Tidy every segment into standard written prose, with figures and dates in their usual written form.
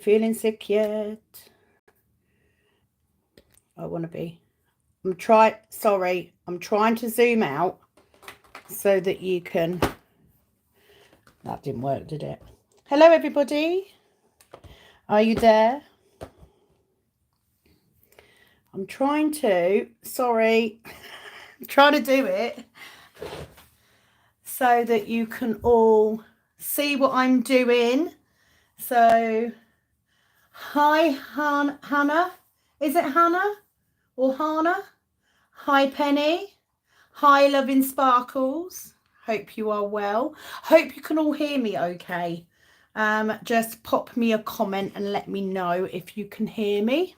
feeling sick yet? I want to be. I'm trying to zoom out so that you can. That didn't work, did it? Hello, everybody. Are you there? I'm trying to. Sorry. I'm trying to do it so that you can all see what I'm doing. So, hi, Hannah. Is it Hannah or Hannah? Hi, Penny. Hi, Loving Sparkles. Hope you are well. Hope you can all hear me okay. Just pop me a comment and let me know if you can hear me.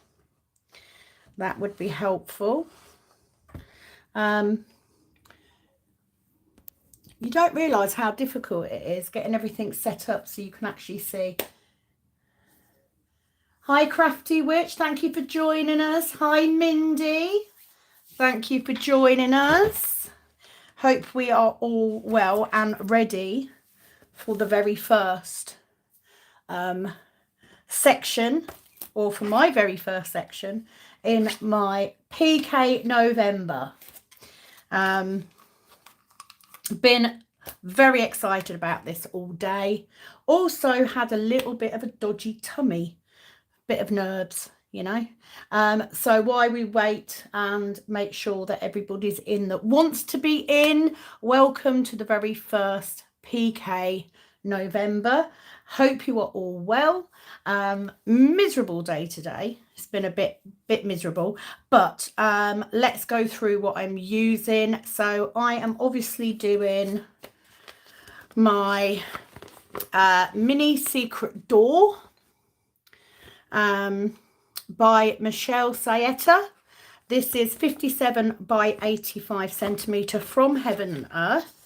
That would be helpful. You don't realise how difficult it is getting everything set up so you can actually see. Hi, Crafty Witch. Thank you for joining us. Hi, Mindy. Thank you for joining us. Hope we are all well and ready for the very first section, or for my very first section in my PK November. Been very excited about this all day. Also had a little bit of a dodgy tummy, bit of nerves, you know. So while we wait and make sure that everybody's in that wants to be in, welcome to the very first PK November. Hope you are all well. Miserable day today. It's been a bit miserable, but let's go through what I'm using. So I am obviously doing my mini secret door by Michelle Saeta. This is 57 by 85 centimetre from Heaven and Earth.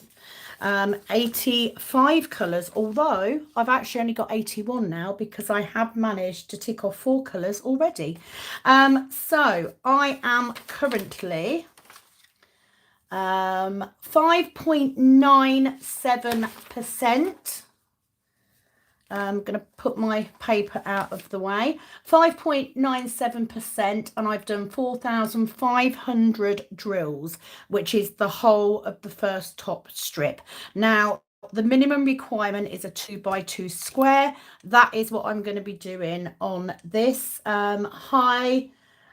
85 colours, although I've actually only got 81 now because I have managed to tick off 4 colours already. So I am currently 5.97%. I'm going to put my paper out of the way. 5.97%, and I've done 4,500 drills, which is the whole of the first top strip. Now, the minimum requirement is a 2x2 square. That is what I'm going to be doing on this high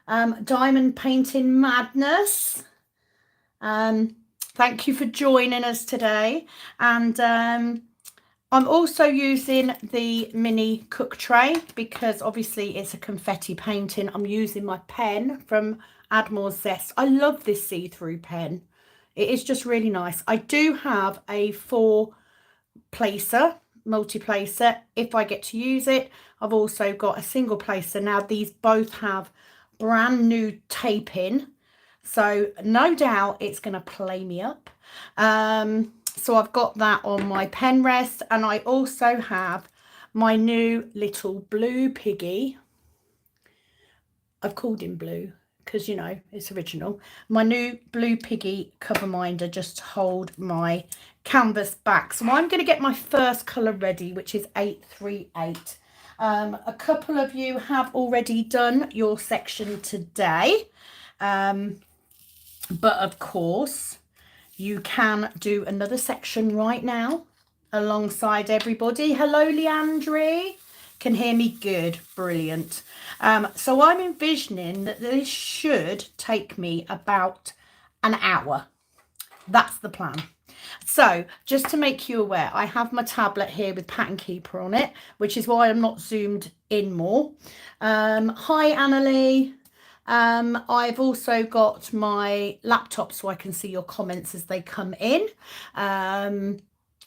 diamond painting madness. Thank you for joining us today. And I'm also using the mini cook tray because obviously it's a confetti painting. I'm using my pen from Admore's Zest. I love this see-through pen. It is just really nice. I do have a 4-placer, multi-placer, if I get to use it. I've also got a single placer. Now these both have brand new taping, so no doubt it's going to play me up. So I've got that on my pen rest, and I also have my new little blue piggy. I've called him blue because, you know, it's original. My new blue piggy cover minder just to hold my canvas back. So I'm going to get my first colour ready, which is 838. A couple of you have already done your section today. But of course, you can do another section right now alongside everybody. Hello, Leandri. Can hear me good. Brilliant. So I'm envisioning that this should take me about an hour. That's the plan. So just to make you aware, I have my tablet here with Pattern Keeper on it, which is why I'm not zoomed in more. Hi, Annalie. I've also got my laptop so I can see your comments as they come in.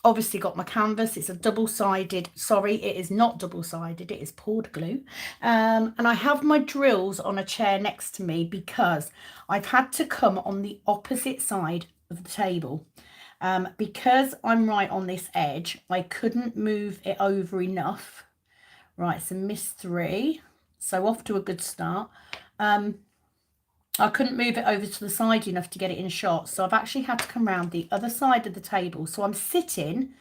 Obviously got my canvas. It's a double-sided, sorry, it is not double-sided, it is poured glue. And I have my drills on a chair next to me because I've had to come on the opposite side of the table. Because I'm right on this edge, I couldn't move it over enough. Right, so miss 3. So off to a good start. I couldn't move it over to the side enough to get it in shot, so I've actually had to come around the other side of the table. So I'm sitting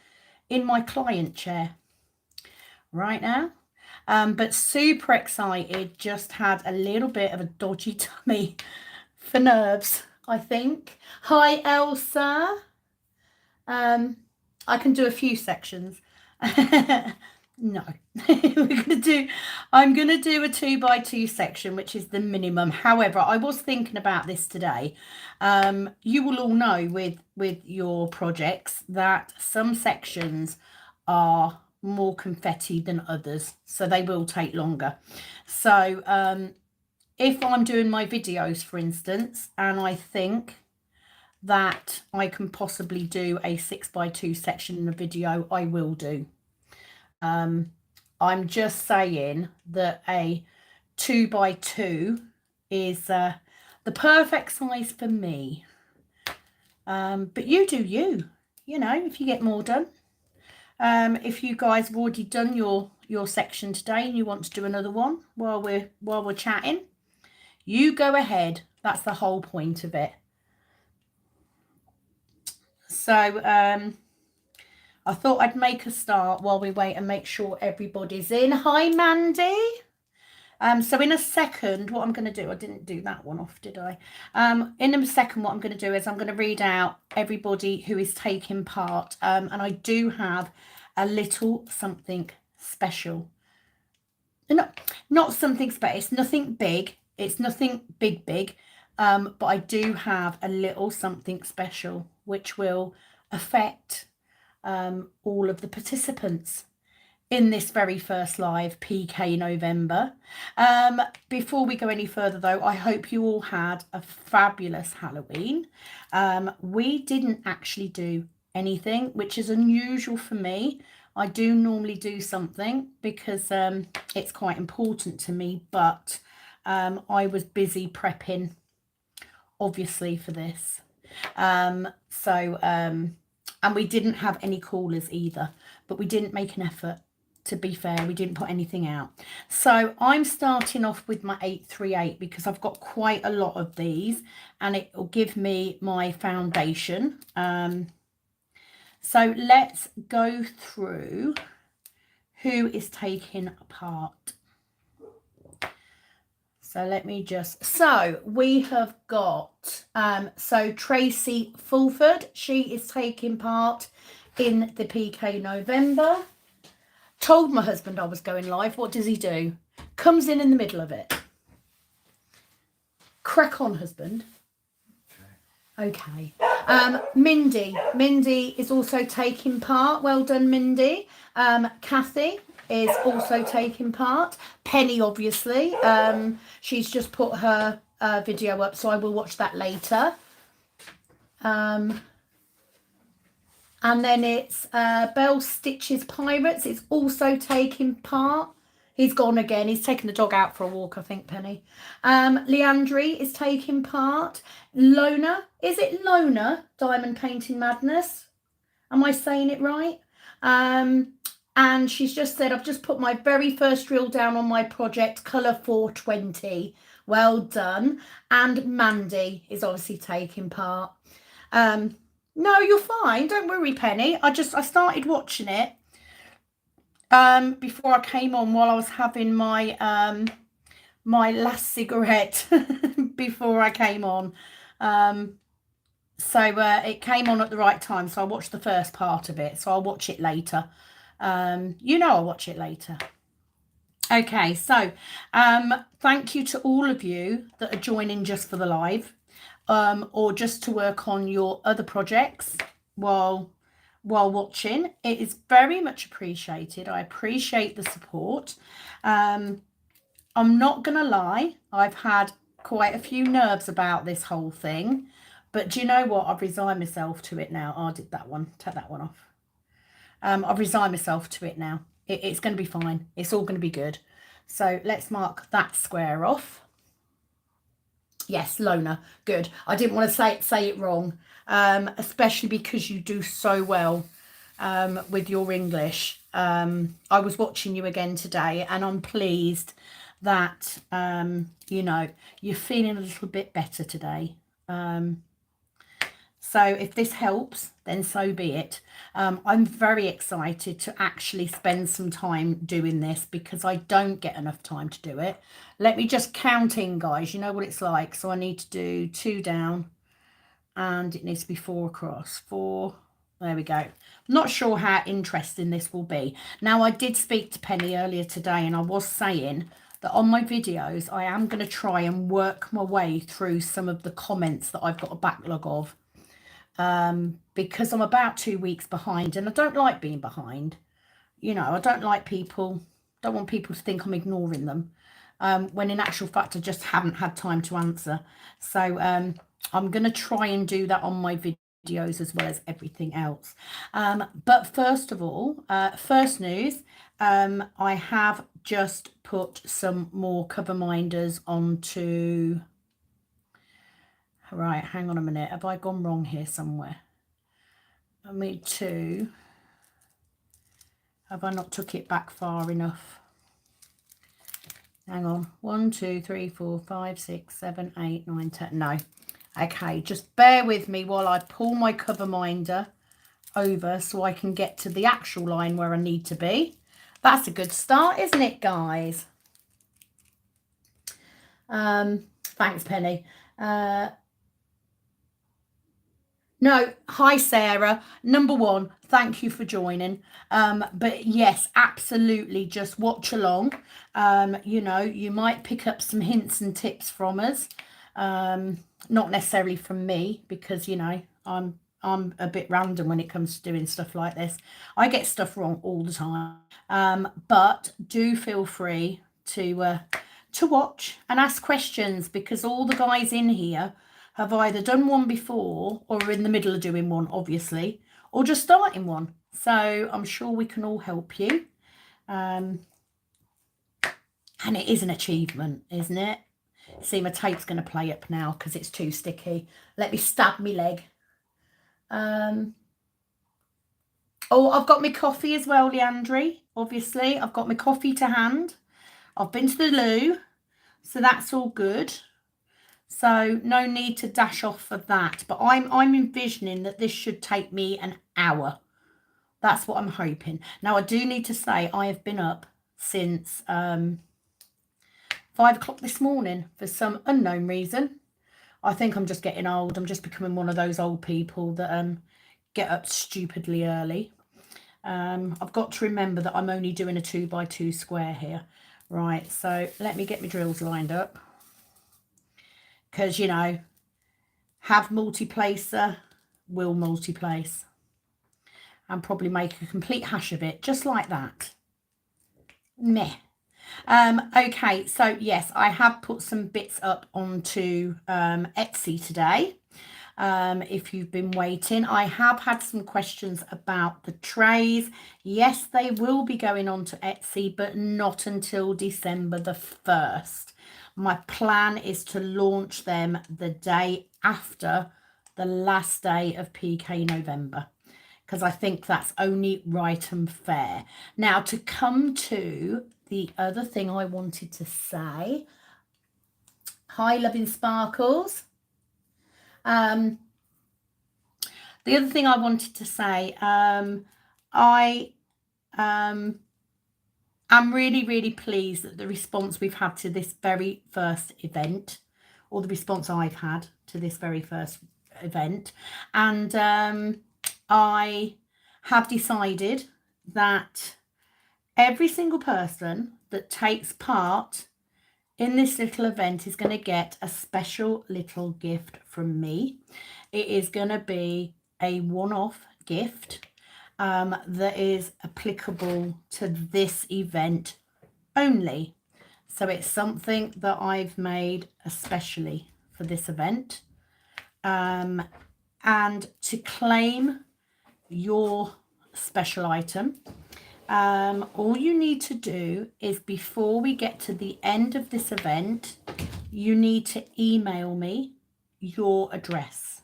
in my client chair right now. But super excited. Just had a little bit of a dodgy tummy for nerves, I think. Hi, Elsa. I can do a few sections. No, I'm gonna do a 2x2 section, which is the minimum. However, I was thinking about this today. You will all know with your projects that some sections are more confetti than others, so they will take longer. So if I'm doing my videos, for instance, and I think that I can possibly do a 6x2 section in a video, I will do. I'm just saying that a 2x2 is the perfect size for me. But you do you know, if you get more done. If you guys have already done your section today and you want to do another one while we're chatting, you go ahead. That's the whole point of it. So I thought I'd make a start while we wait and make sure everybody's in. Hi, Mandy. So in a second, what I'm going to do, I didn't do that one off, did I? In a second, what I'm going to do is I'm going to read out everybody who is taking part. And I do have a little something special. Not something special. It's nothing big. It's nothing big. But I do have a little something special, which will affect all of the participants in this very first live PK November. Before we go any further though, I hope you all had a fabulous Halloween. We didn't actually do anything, which is unusual for me. I do normally do something because it's quite important to me, but I was busy prepping obviously for this. And we didn't have any callers either, but we didn't make an effort. To be fair, we didn't put anything out. So I'm starting off with my 838 because I've got quite a lot of these and it will give me my foundation. So let's go through who is taking part. So let me just, so we have got, so Tracy Fulford, she is taking part in the PK November. Told my husband I was going live. What does he do? Comes in the middle of it. Crack on, husband. Okay. Mindy is also taking part. Well done, Mindy. Kathy is also taking part. Penny, obviously. She's just put her video up, so I will watch that later. And then it's Bell Stitches Pirates. It's also taking part. He's gone again. He's taken the dog out for a walk, I think, Penny. Leandri is taking part. Lona. Is it Lona? Diamond Painting Madness. Am I saying it right? And she's just said, I've just put my very first drill down on my project, Colour 420. Well done. And Mandy is obviously taking part. No, you're fine. Don't worry, Penny. I started watching it before I came on while I was having my my last cigarette before I came on. So it came on at the right time, so I watched the first part of it. So I'll watch it later. You know, I'll watch it later. Okay, so thank you to all of you that are joining just for the live. Or just to work on your other projects while watching. It is very much appreciated. I appreciate the support. I'm not gonna lie, I've had quite a few nerves about this whole thing, but do you know what? I've resigned myself to it now. Oh, I did that one. Take that one off. I've resigned myself to it now. It's going to be fine. It's all going to be good. So let's mark that square off. Yes, Lona. Good. I didn't want to say it wrong, especially because you do so well with your English. I was watching you again today, and I'm pleased that, you know, you're feeling a little bit better today. So if this helps, then so be it. I'm very excited to actually spend some time doing this because I don't get enough time to do it. Let me just count in, guys. You know what it's like. So I need to do 2 down and it needs to be 4 across. 4. There we go. I'm not sure how interesting this will be. Now, I did speak to Penny earlier today and I was saying that on my videos, I am going to try and work my way through some of the comments that I've got a backlog of. Because I'm about 2 weeks behind and I don't like being behind. You know, I don't want people to think I'm ignoring them. When in actual fact, I just haven't had time to answer. So I'm going to try and do that on my videos as well as everything else. But first of all, first news, I have just put some more cover minders onto... Right, hang on a minute. Have I gone wrong here somewhere? I need to... Have I not took it back far enough? Hang on. 1, 2, 3, 4, 5, 6, 7, 8, 9, 10. No. Okay, just bear with me while I pull my cover minder over so I can get to the actual line where I need to be. That's a good start, isn't it, guys? Thanks, Penny. No, hi, Sarah. Number one, thank you for joining. But yes, absolutely, just watch along. You know, you might pick up some hints and tips from us. Not necessarily from me, because, you know, I'm a bit random when it comes to doing stuff like this. I get stuff wrong all the time. But do feel free to watch and ask questions, because all the guys in here have either done one before or are in the middle of doing one, obviously, or just starting one. So I'm sure we can all help you. And it is an achievement, isn't it? See, my tape's going to play up now because it's too sticky. Let me stab me leg. Oh, I've got my coffee as well, Leandri. Obviously, I've got my coffee to hand. I've been to the loo, so that's all good. So no need to dash off for that. But I'm envisioning that this should take me an hour. That's what I'm hoping. Now, I do need to say I have been up since 5 o'clock this morning for some unknown reason. I think I'm just getting old. I'm just becoming one of those old people that get up stupidly early. I've got to remember that I'm only doing a 2x2 square here. Right, so let me get my drills lined up. Because, you know, have multi-placer, will multi-place. And probably make a complete hash of it, just like that. Meh. Okay, so yes, I have put some bits up onto Etsy today. If you've been waiting, I have had some questions about the trays. Yes, they will be going on to Etsy, but not until December the 1st. My plan is to launch them the day after the last day of PK November, because I think that's only right and fair. Now, to come to the other thing I wanted to say. Hi, Loving Sparkles. The other thing I wanted to say, I'm really, really pleased that the response we've had to this very first event, or the response I've had to this very first event. And I have decided that every single person that takes part in this little event is going to get a special little gift from me. It is going to be a one-off gift that is applicable to this event only. So it's something that I've made especially for this event. And to claim your special item, all you need to do is, before we get to the end of this event, you need to email me your address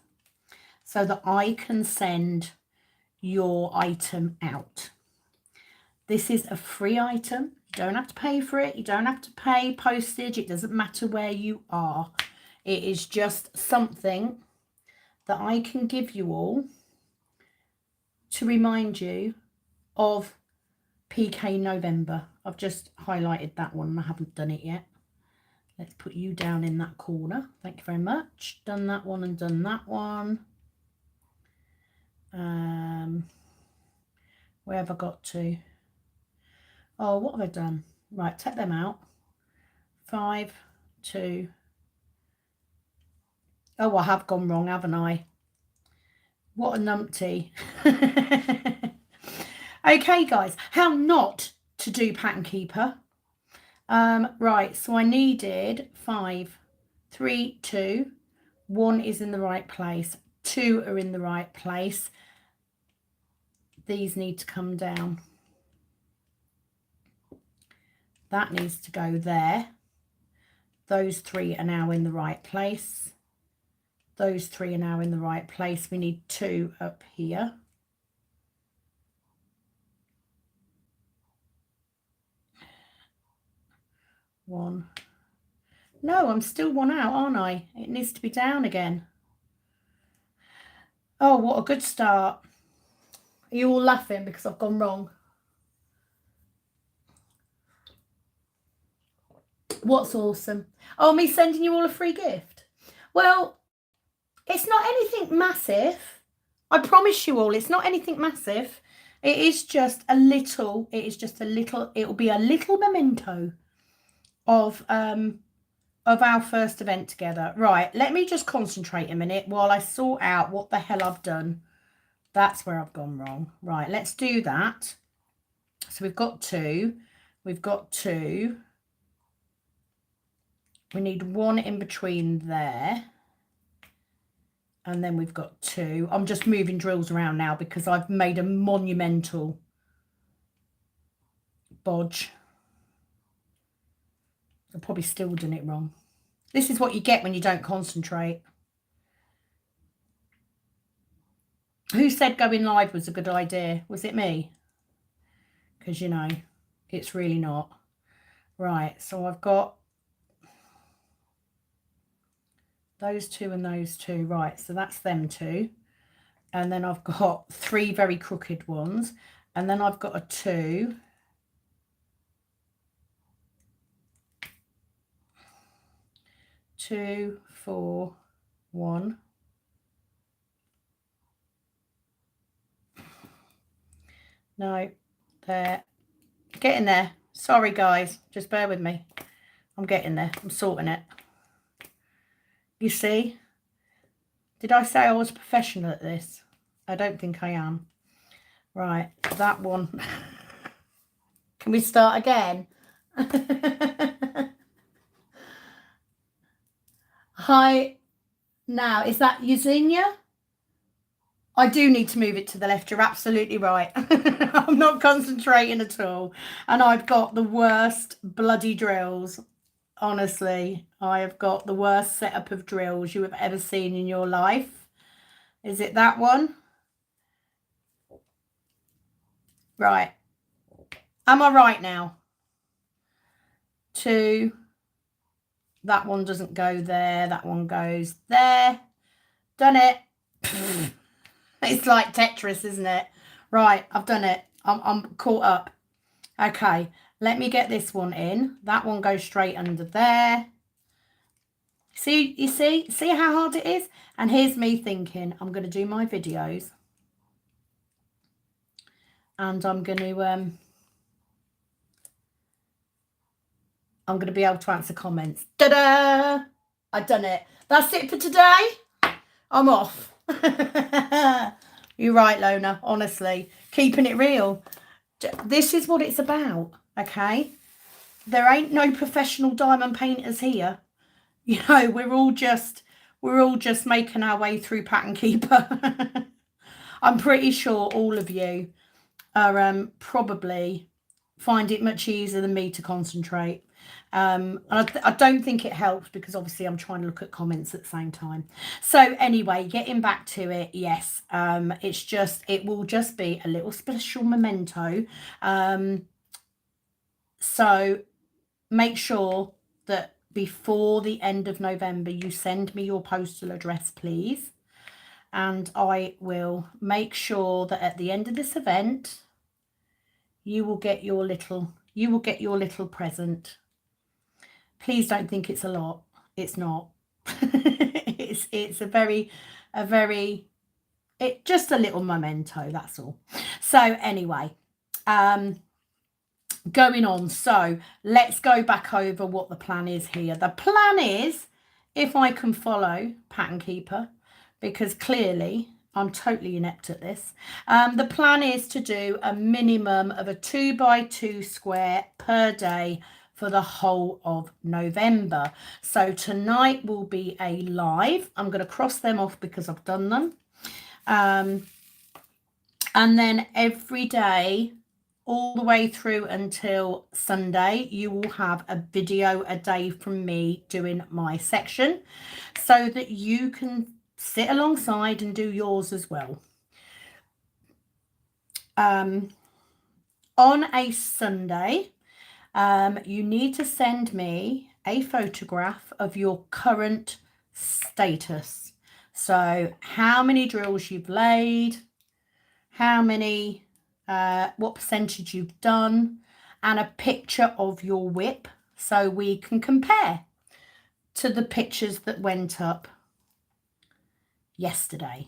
so that I can send your item out. This is a free item. You don't have to pay for it. You don't have to pay postage. It doesn't matter where you are. It is just something that I can give you all to remind you of PK November. I've just highlighted that one and I haven't done it yet. Let's put you down in that corner. Thank you very much. Done that one and done that one. Where have I got to? Oh, what have I done? Right, take them out. 5, 2. Oh, I have gone wrong, haven't I? What a numpty. Okay, guys, how not to do Pattern Keeper. Right, so I needed 5, 3, 2. 1 is in the right place. 2 are in the right place. These need to come down. That needs to go there. Those 3 are now in the right place. Those 3 are now in the right place. We need 2 up here. One. No, I'm still 1 out, aren't I? It needs to be down again. Oh, what a good start. Are you all laughing because I've gone wrong? What's awesome? Oh, me sending you all a free gift. Well, it's not anything massive. I promise you all, it's not anything massive. It is just a little, it will be a little memento of our first event together. Right, let me just concentrate a minute while I sort out what the hell I've done. That's where I've gone wrong. Right, let's do that. So we've got 2. We've got 2. We need 1 in between there. And then we've got 2. I'm just moving drills around now because I've made a monumental bodge. I've probably still done it wrong. This is what you get when you don't concentrate. Who said going live was a good idea? Was it me? Because, you know, it's really not. Right, so I've got those 2 and those 2. Right, so that's them 2. And then I've got 3 very crooked ones. And then I've got a 2. 2, 4, 1. No, there. Getting there. Sorry, guys. Just bear with me. I'm getting there. I'm sorting it. You see? Did I say I was professional at this? I don't think I am. Right, that one. Can we start again? Hi. Now, is that Yesenia? I do need to move it to the left. You're absolutely right. I'm not concentrating at all. And I've got the worst bloody drills. Honestly, I have got the worst setup of drills you have ever seen in your life. Is it that one? Right. Am I right now? 2. That one doesn't go there. That one goes there. Done it. It's like Tetris, isn't it? Right, I've done it. I'm caught up. Okay, let me get this one in. That one goes straight under there. See, you see how hard it is? And here's me thinking, I'm going to do my videos. And I'm going to be able to answer comments. Ta-da! I've done it. That's it for today. I'm off. You're right, Lona. Honestly, keeping it real. This is what it's about, okay? There ain't no professional diamond painters here. You know, we're all just making our way through Pattern Keeper. I'm pretty sure all of you are probably find it much easier than me to concentrate. I don't think it helps because obviously I'm trying to look at comments at the same time. So anyway, getting back to it, yes, it will just be a little special memento. So make sure that before the end of November you send me your postal address, please. and I will make sure that at the end of this event you will get your little present. Please don't think it's a lot. It's not. it's a very just a little memento, that's all. So anyway, going on, so let's go back over what the plan is here. The plan is, if I can follow Pattern Keeper, because clearly I'm totally inept at this, the plan is to do a minimum of a 2x2 square per day for the whole of November. So tonight will be a live. I'm going to cross them off because I've done them. And then every day all the way through until Sunday, you will have a video a day from me doing my section, so that you can sit alongside and do yours as well. On a Sunday, you need to send me a photograph of your current status. So how many drills you've laid, how many, what percentage you've done, and a picture of your WIP, so we can compare to the pictures that went up yesterday.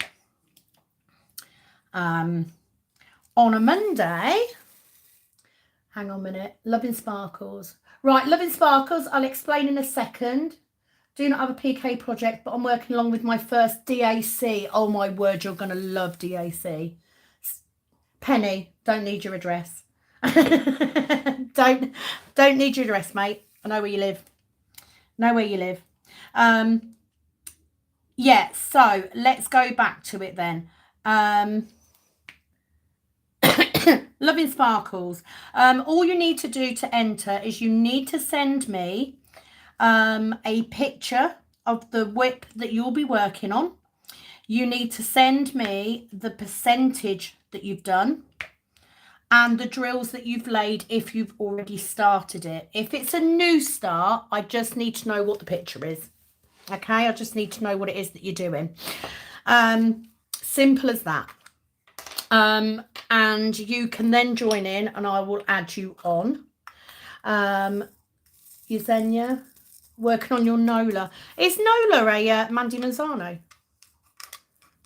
On a Monday, hang on a minute, Loving Sparkles. Right, Loving Sparkles, I'll explain in a second. Do not have a PK project, but I'm working along with my first DAC. Oh my word, you're going to love DAC. Penny, don't need your address. don't need your address, mate. I know where you live. Yeah, so let's go back to it then. Loving Sparkles. All you need to do to enter is you need to send me a picture of the WIP that you'll be working on. You need to send me the percentage that you've done and the drills that you've laid if you've already started it. If it's a new start, I just need to know what the picture is. Okay, I just need to know what it is that you're doing. Simple as that. And you can then join in and I will add you on. Yesenia, working on your Nola. Is Nola a Mandy Manzano?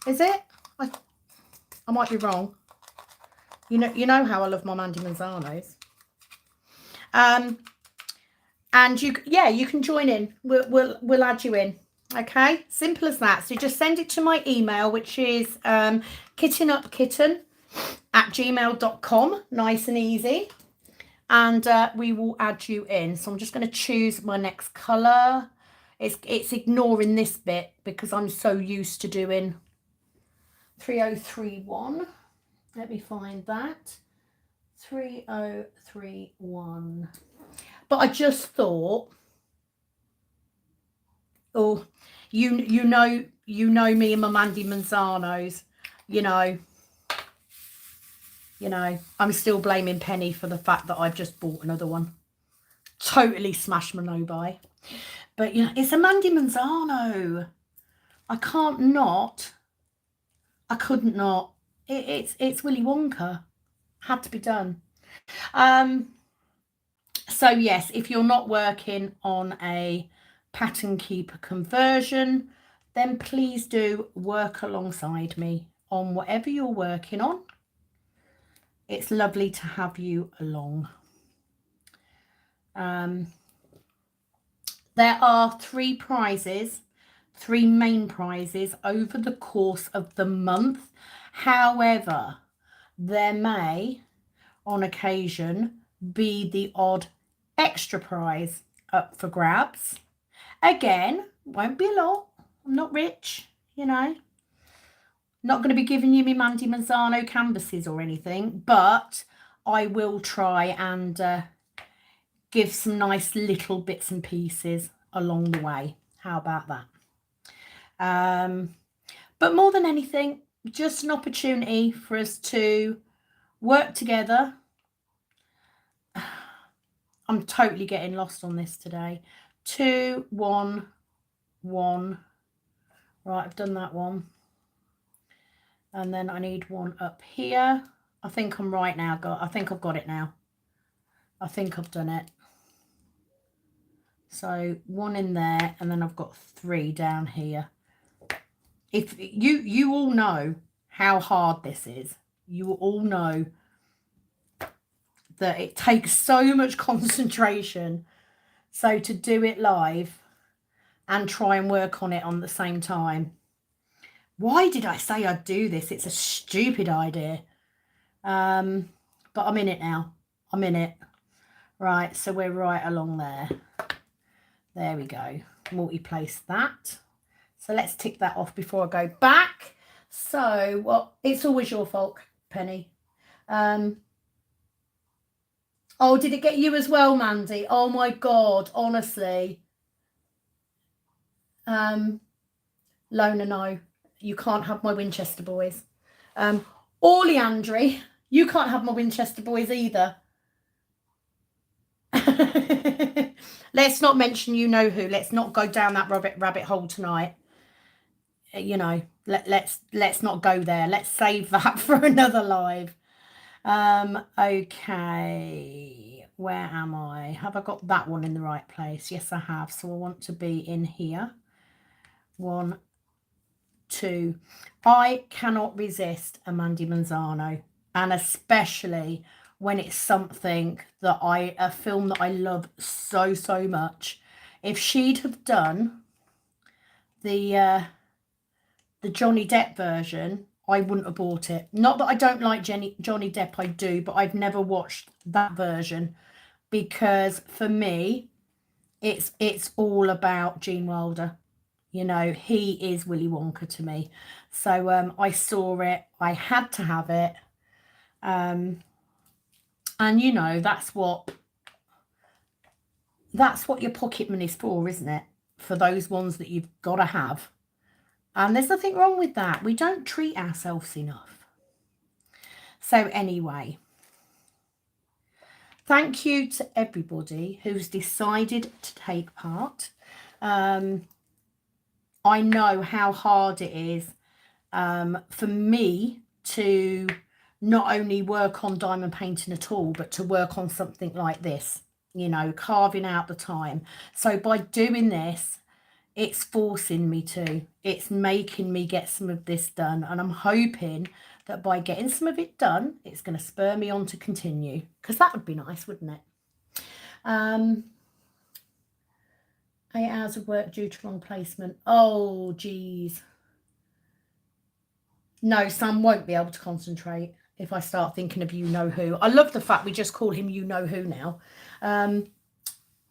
Is it? I might be wrong. You know how I love my Mandy Manzanos. And you can join in. We'll add you in. Okay, simple as that. So just send it to my email, which is kittenupkitten@gmail.com. Nice and easy. And we will add you in. So I'm just going to choose my next colour. It's ignoring this bit because I'm so used to doing 3031. Let me find that. 3031. But I just thought, oh, you know me and my Mandy Manzanos, you know, I'm still blaming Penny for the fact that I've just bought another one. Totally smashed my no buy. But it's a Mandy Manzano. I couldn't not. It's Willy Wonka. Had to be done. So yes, if you're not working on a Pattern Keeper conversion, then please do work alongside me on whatever you're working on. It's lovely to have you along. There are 3 prizes, 3 main prizes over the course of the month. However, there may, on occasion, be the odd extra prize up for grabs. Again, won't be a lot. I'm not rich, Not going to be giving you me Mandy Manzano canvases or anything, but I will try and give some nice little bits and pieces along the way. How about that? But more than anything, just an opportunity for us to work together. I'm totally getting lost on this today. 2, 1, 1. Right, I've done that one. And then I need one up here. I think I'm right now. I think I've got it now. I think I've done it. So one in there, and then I've got 3 down here. If you all know how hard this is, you all know that it takes so much concentration. So to do it live and try and work on it on the same time. Why did I say I'd do this? It's a stupid idea. But I'm in it now. I'm in it. Right, so we're right along there. There we go. Multi-place that. So let's tick that off before I go back. So, well, it's always your fault, Penny. Oh, did it get you as well, Mandy? Oh my God, honestly. Lona, no. You can't have my Winchester boys. Or Leandri, you can't have my Winchester boys either. Let's not mention you know who. Let's not go down that rabbit hole tonight. You know, let's not go there. Let's save that for another live. Okay, where am I? Have I got that one in the right place? Yes, I have. So I want to be in here. 1, 2. I cannot resist a Mandy Manzano, and especially when it's something that a film that I love so much. If she'd have done the Johnny Depp version, I wouldn't have bought it. Not that I don't like Johnny Depp, I do, but I've never watched that version because for me, it's all about Gene Wilder. You know, he is Willy Wonka to me. So I saw it. I had to have it. And, you know, that's what your pocket money's for, isn't it? For those ones that you've got to have. And there's nothing wrong with that. We don't treat ourselves enough. So anyway, thank you to everybody who's decided to take part. I know how hard it is for me to not only work on diamond painting at all, but to work on something like this, you know, carving out the time. So by doing this, it's forcing me to. It's making me get some of this done. And I'm hoping that by getting some of it done, it's going to spur me on to continue. Because that would be nice, wouldn't it? 8 hours of work due to wrong placement. Oh, geez. No, Sam won't be able to concentrate if I start thinking of you know who. I love the fact we just call him you know who now.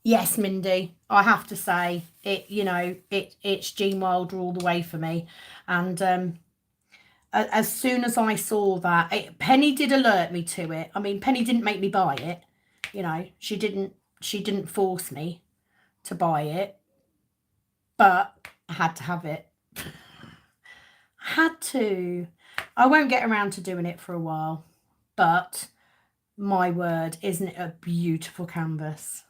Yes, Mindy, I have to say it, you know, it's Gene Wilder all the way for me. And as soon as I saw that, Penny did alert me to it. I mean, Penny didn't make me buy it. You know, she didn't force me to buy it, but I had to have it. Had to. I won't get around to doing it for a while, but my word, isn't it a beautiful canvas?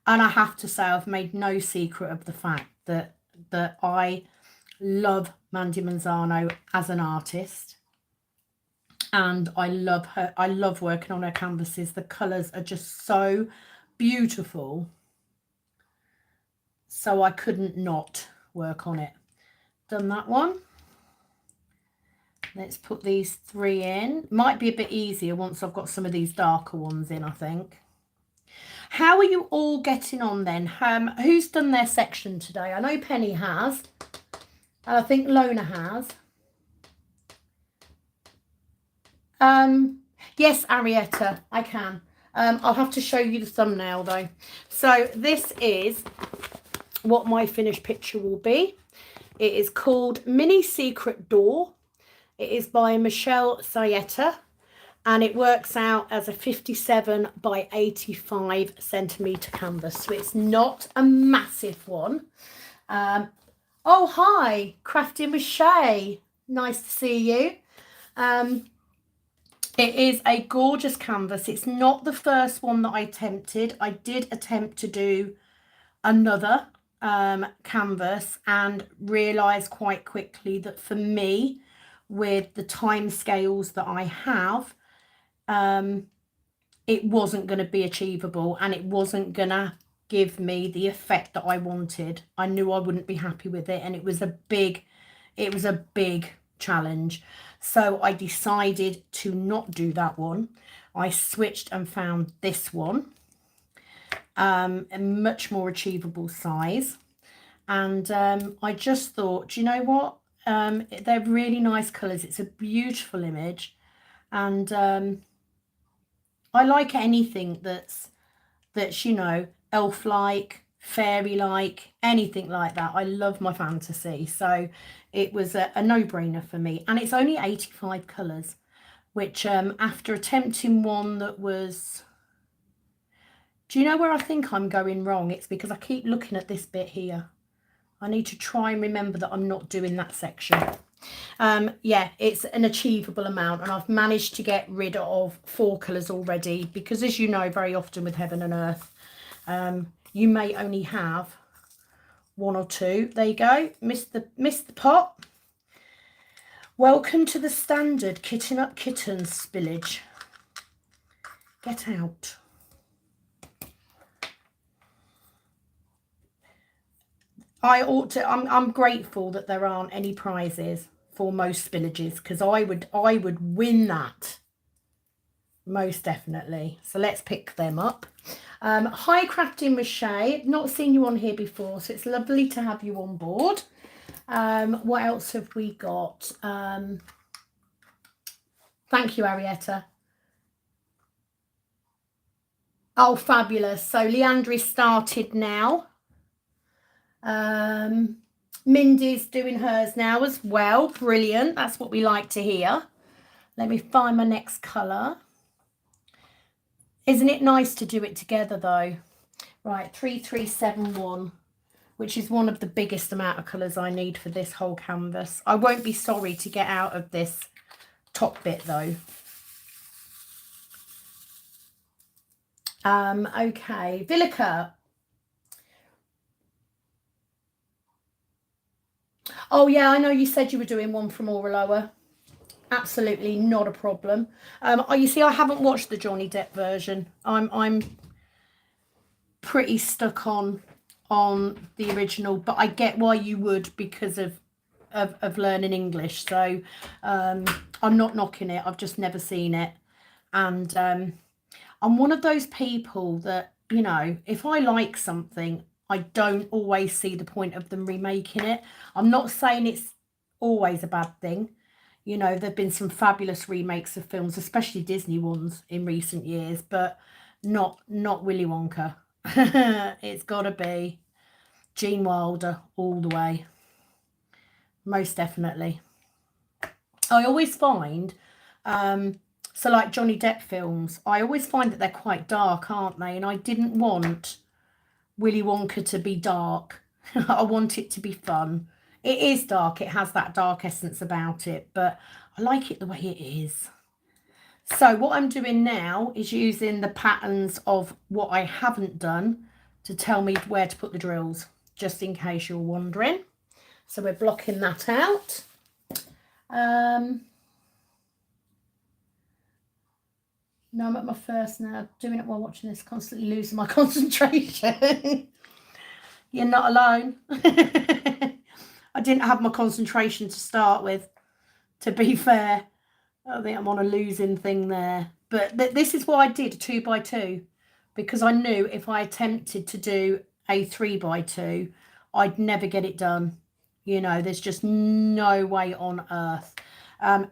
And I have to say, I've made no secret of the fact that I love Mandy Manzano as an artist. And I love her. I love working on her canvases. The colours are just so beautiful. So I couldn't not work on it. Done that one. Let's put these 3 in. Might be a bit easier once I've got some of these darker ones in, I think. How are you all getting on then? Who's done their section today? I know Penny has. And I think Lona has. Yes, Arietta, I can. I'll have to show you the thumbnail though. So this is what my finished picture will be. It is called Mini Secret Door. It is by Michelle Sayeta. And it works out as a 57 by 85 centimetre canvas. So it's not a massive one. Oh, hi, Crafting with Shay. Nice to see you. It is a gorgeous canvas. It's not the first one that I attempted. I did attempt to do another canvas and realised quite quickly that for me, with the time scales that I have, it wasn't going to be achievable, and it wasn't going to give me the effect that I wanted. I knew I wouldn't be happy with it, and it was a big challenge. So I decided to not do that one. I switched and found this one, a much more achievable size. And I just thought, do you know what? They're really nice colours. It's a beautiful image. And I like anything that's, you know, elf-like, fairy-like, anything like that. I love my fantasy. So it was a no-brainer for me. And it's only 85 colours, which after attempting one that was... Do you know where I think I'm going wrong? It's because I keep looking at this bit here. I need to try and remember that I'm not doing that section. Yeah, it's an achievable amount, and I've managed to get rid of 4 colours already, because as you know, very often with Heaven and Earth, you may only have 1 or 2. There you go. Missed the pot. Welcome to the standard Kitten Up Kittens spillage. Get out. I'm grateful that there aren't any prizes for most spillages, because I would win that, most definitely. So let's pick them up. Hi Crafting with Shay, not seen you on here before, so it's lovely to have you on board. What else have we got? Thank you, Arietta. Oh, fabulous. So Leandri started now. Mindy's doing hers now as well. Brilliant. That's what we like to hear. Let me find my next colour. Isn't it nice to do it together though? Right, 3371, which is one of the biggest amount of colours I need for this whole canvas. I won't be sorry to get out of this top bit though. Okay, Villica. Oh yeah, I know you said you were doing one from Auraloa. Absolutely not a problem. You see, I haven't watched the Johnny Depp version. I'm pretty stuck on the original, but I get why you would, because of learning English. So I'm not knocking it. I've just never seen it, and I'm one of those people that, you know, if I like something, I don't always see the point of them remaking it. I'm not saying it's always a bad thing. You know, there've been some fabulous remakes of films, especially Disney ones in recent years, but not Willy Wonka. It's got to be Gene Wilder all the way. Most definitely. I always find, so like Johnny Depp films, I always find that they're quite dark, aren't they? And I didn't want Willy Wonka to be dark. I want it to be fun. It is dark. It has that dark essence about it, but I like it the way it is. So what I'm doing now is using the patterns of what I haven't done to tell me where to put the drills, just in case you're wondering. So we're blocking that out. No, I'm at my first now. Doing it while watching this, constantly losing my concentration. You're not alone. I didn't have my concentration to start with, to be fair. I think I'm on a losing thing there. But this is why I did 2 by 2, because I knew if I attempted to do a 3 by 2, I'd never get it done. You know, there's just no way on earth.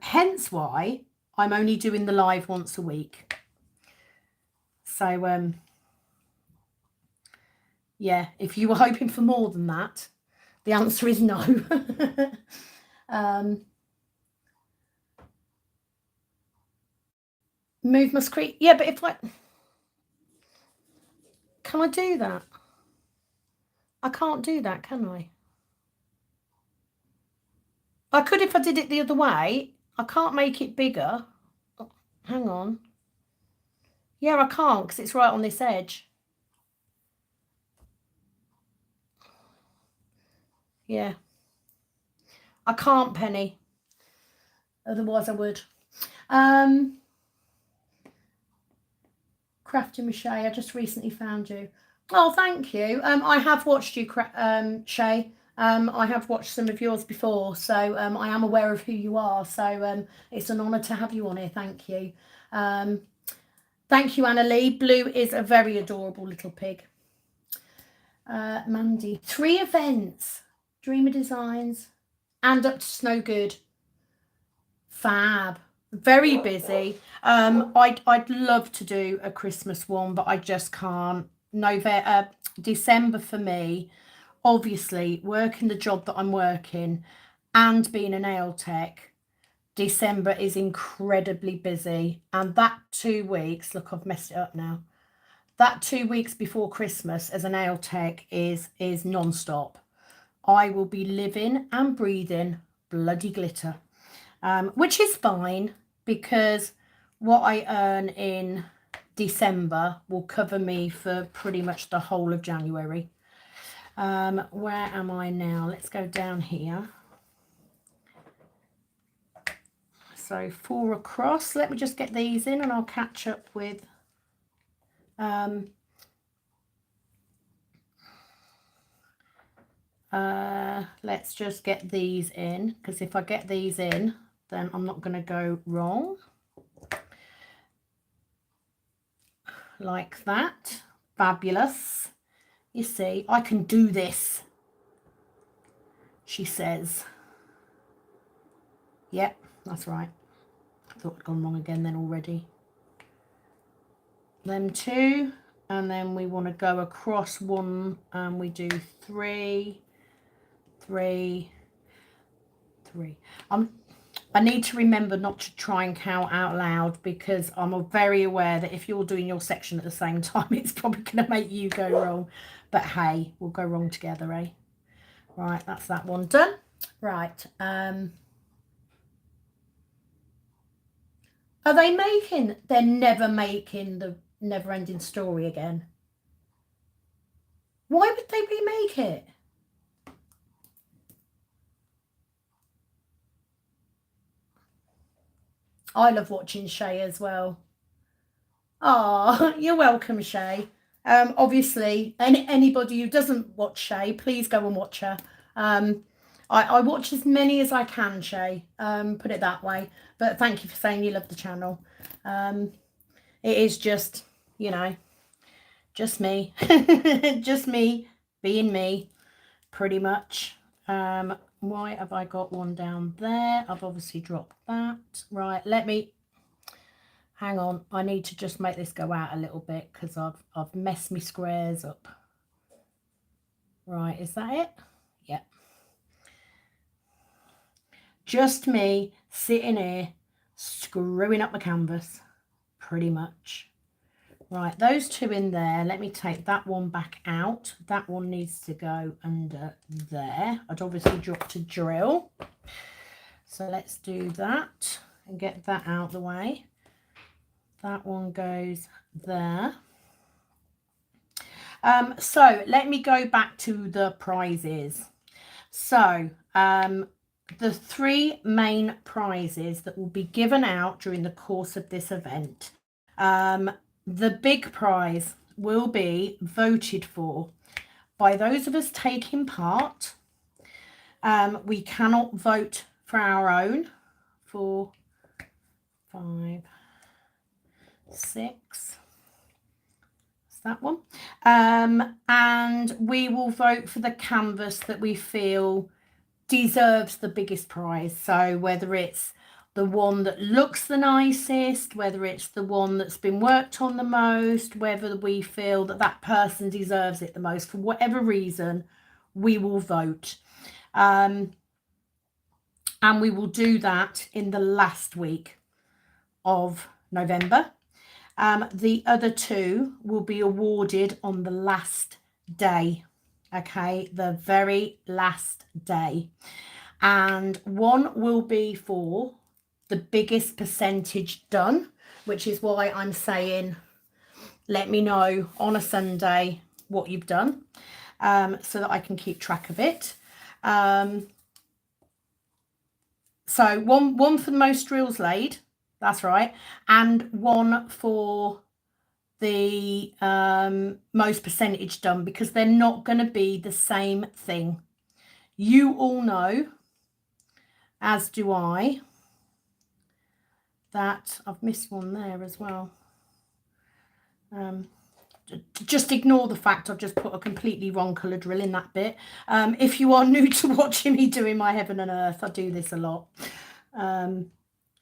Hence why I'm only doing the live once a week. So, yeah, if you were hoping for more than that, the answer is no. Move my screen. Yeah, but if I... Can I do that? I can't do that, can I? I could if I did it the other way. I can't make it bigger. Oh, hang on. Yeah, I can't, because it's right on this edge. Yeah. I can't, Penny. Otherwise, I would. Crafty Shay, I just recently found you. Oh, thank you. I have watched you, Shay. I have watched some of yours before, so I am aware of who you are. So it's an honour to have you on here. Thank you. Thank you, Anna Lee. Blue is a very adorable little pig. Mandy, 3 events. Dreamer Designs and Up to Snow Good. Fab. Very busy. I'd love to do a Christmas one, but I just can't. December for me, obviously working the job that I'm working and being a nail tech, December is incredibly busy. And that 2 weeks, look, I've messed it up now. That 2 weeks before Christmas as a nail tech is non-stop. I will be living and breathing bloody glitter, which is fine because what I earn in December will cover me for pretty much the whole of January. Where am I now? Let's go down here. So 4 across. Let me just get these in and I'll catch up with let's just get these in, because if I get these in, then I'm not going to go wrong. Like that. Fabulous. You see, I can do this, she says. Yep, that's right. I thought I'd gone wrong again then already. Them 2, and then we want to go across 1, and we do 3, 3, 3. I need to remember not to try and count out loud, because I'm very aware that if you're doing your section at the same time, it's probably going to make you go wrong. But hey, we'll go wrong together, eh? Right, that's that one done. Right. Are they making... They're never making the Never-Ending Story again. Why would they remake it? I love watching Shay as well. Oh, you're welcome, Shay. Obviously, anybody who doesn't watch Shay, please go and watch her. I watch as many as I can, Shay. Put it that way. But thank you for saying you love the channel. It is just, you know, just me. Just me being me, pretty much. Why have I got one down there? I've obviously dropped that. Right, let me... Hang on, I need to just make this go out a little bit because I've messed my squares up. Right, is that it? Yep. Just me sitting here screwing up my canvas, pretty much. Right, those 2 in there. Let me take that one back out. That one needs to go under there. I'd obviously dropped a drill. So let's do that and get that out of the way. That one goes there. So let me go back to the prizes. So the 3 main prizes that will be given out during the course of this event. The big prize will be voted for by those of us taking part. We cannot vote for our own. 4, 5, 6. That's that one. And we will vote for the canvas that we feel deserves the biggest prize. So whether it's the one that looks the nicest, whether it's the one that's been worked on the most, whether we feel that that person deserves it the most, for whatever reason, we will vote. And we will do that in the last week of November. The other 2 will be awarded on the last day. Okay, the very last day. And one will be for the biggest percentage done, which is why I'm saying let me know on a Sunday what you've done, so that I can keep track of it. So one for the most drills laid, that's right, and one for the most percentage done, because they're not going to be the same thing. You all know, as do I, that I've missed one there as well. Just ignore the fact I've just put a completely wrong colour drill in that bit. If you are new to watching me doing my heaven and earth, I do this a lot.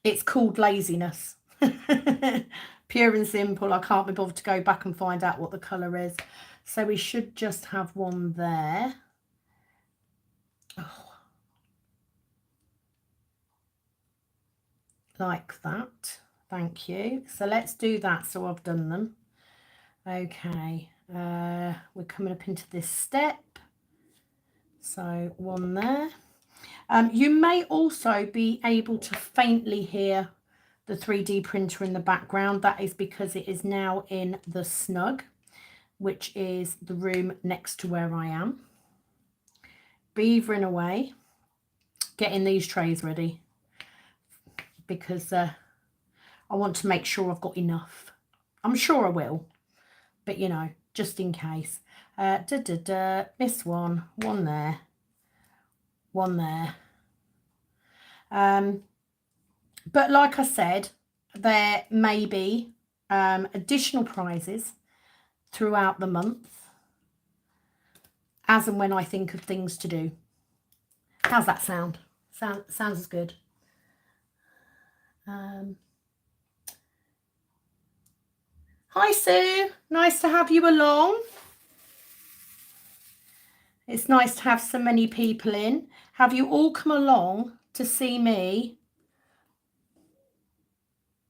It's called laziness. Pure and simple. I can't be bothered to go back and find out what the colour is. So we should just have one there. Oh. Like that. Thank you. So let's do that. So I've done them. Okay. We're coming up into this step. So one there. You may also be able to faintly hear the 3D printer in the background. That is because it is now in the snug, which is the room next to where I am. Beavering away, getting these trays ready, because I want to make sure I've got enough. I'm sure I will, but you know, just in case. Miss one there, one there. But like I said, there may be additional prizes throughout the month, as and when I think of things to do. How's that sound? Sounds good. Hi Sue, nice to have you along. It's nice to have so many people in. Have you all come along to see me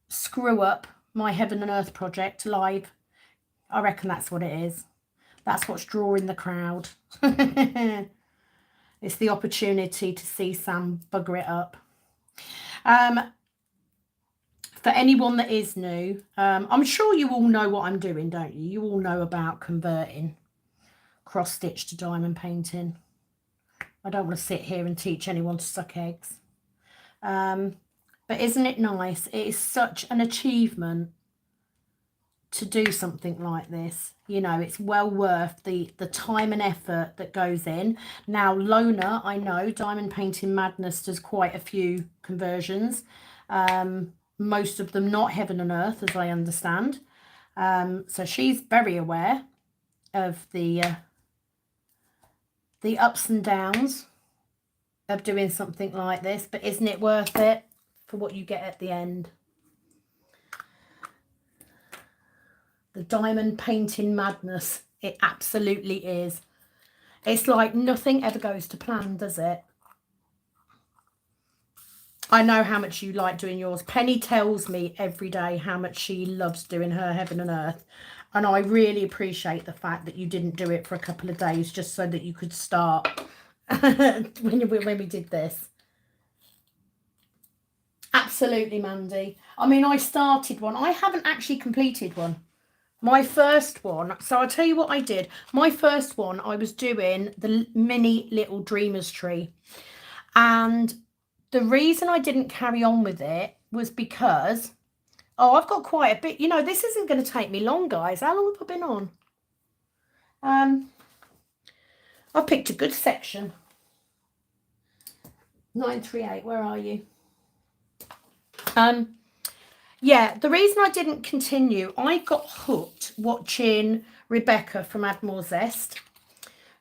screw up my Heaven and Earth project live? I reckon that's what it is. That's what's drawing the crowd. It's the opportunity to see Sam bugger it up. For anyone that is new, I'm sure you all know what I'm doing, don't you? You all know about converting cross stitch to diamond painting. I don't want to sit here and teach anyone to suck eggs. But isn't it nice? It is such an achievement to do something like this. You know, it's well worth the time and effort that goes in. Now, Lona, I know, Diamond Painting Madness does quite a few conversions. Most of them not Heaven and Earth, as I understand. So she's very aware of the ups and downs of doing something like this. But isn't it worth it for what you get at the end? The Diamond Painting Madness, it absolutely is. It's like nothing ever goes to plan, does it? I know how much you like doing yours. Penny tells me every day how much she loves doing her Heaven and Earth. And I really appreciate the fact that you didn't do it for a couple of days just so that you could start when we did this. Absolutely, Mandy. I mean, I started one. I haven't actually completed one. My first one, so I'll tell you what I did. My first one, I was doing the mini little Dreamer's tree. And the reason I didn't carry on with it was because, oh, I've got quite a bit. You know, this isn't going to take me long, guys. How long have I been on? I picked a good section. 938, where are you? Yeah, the reason I didn't continue, I got hooked watching Rebecca from Add More Zest.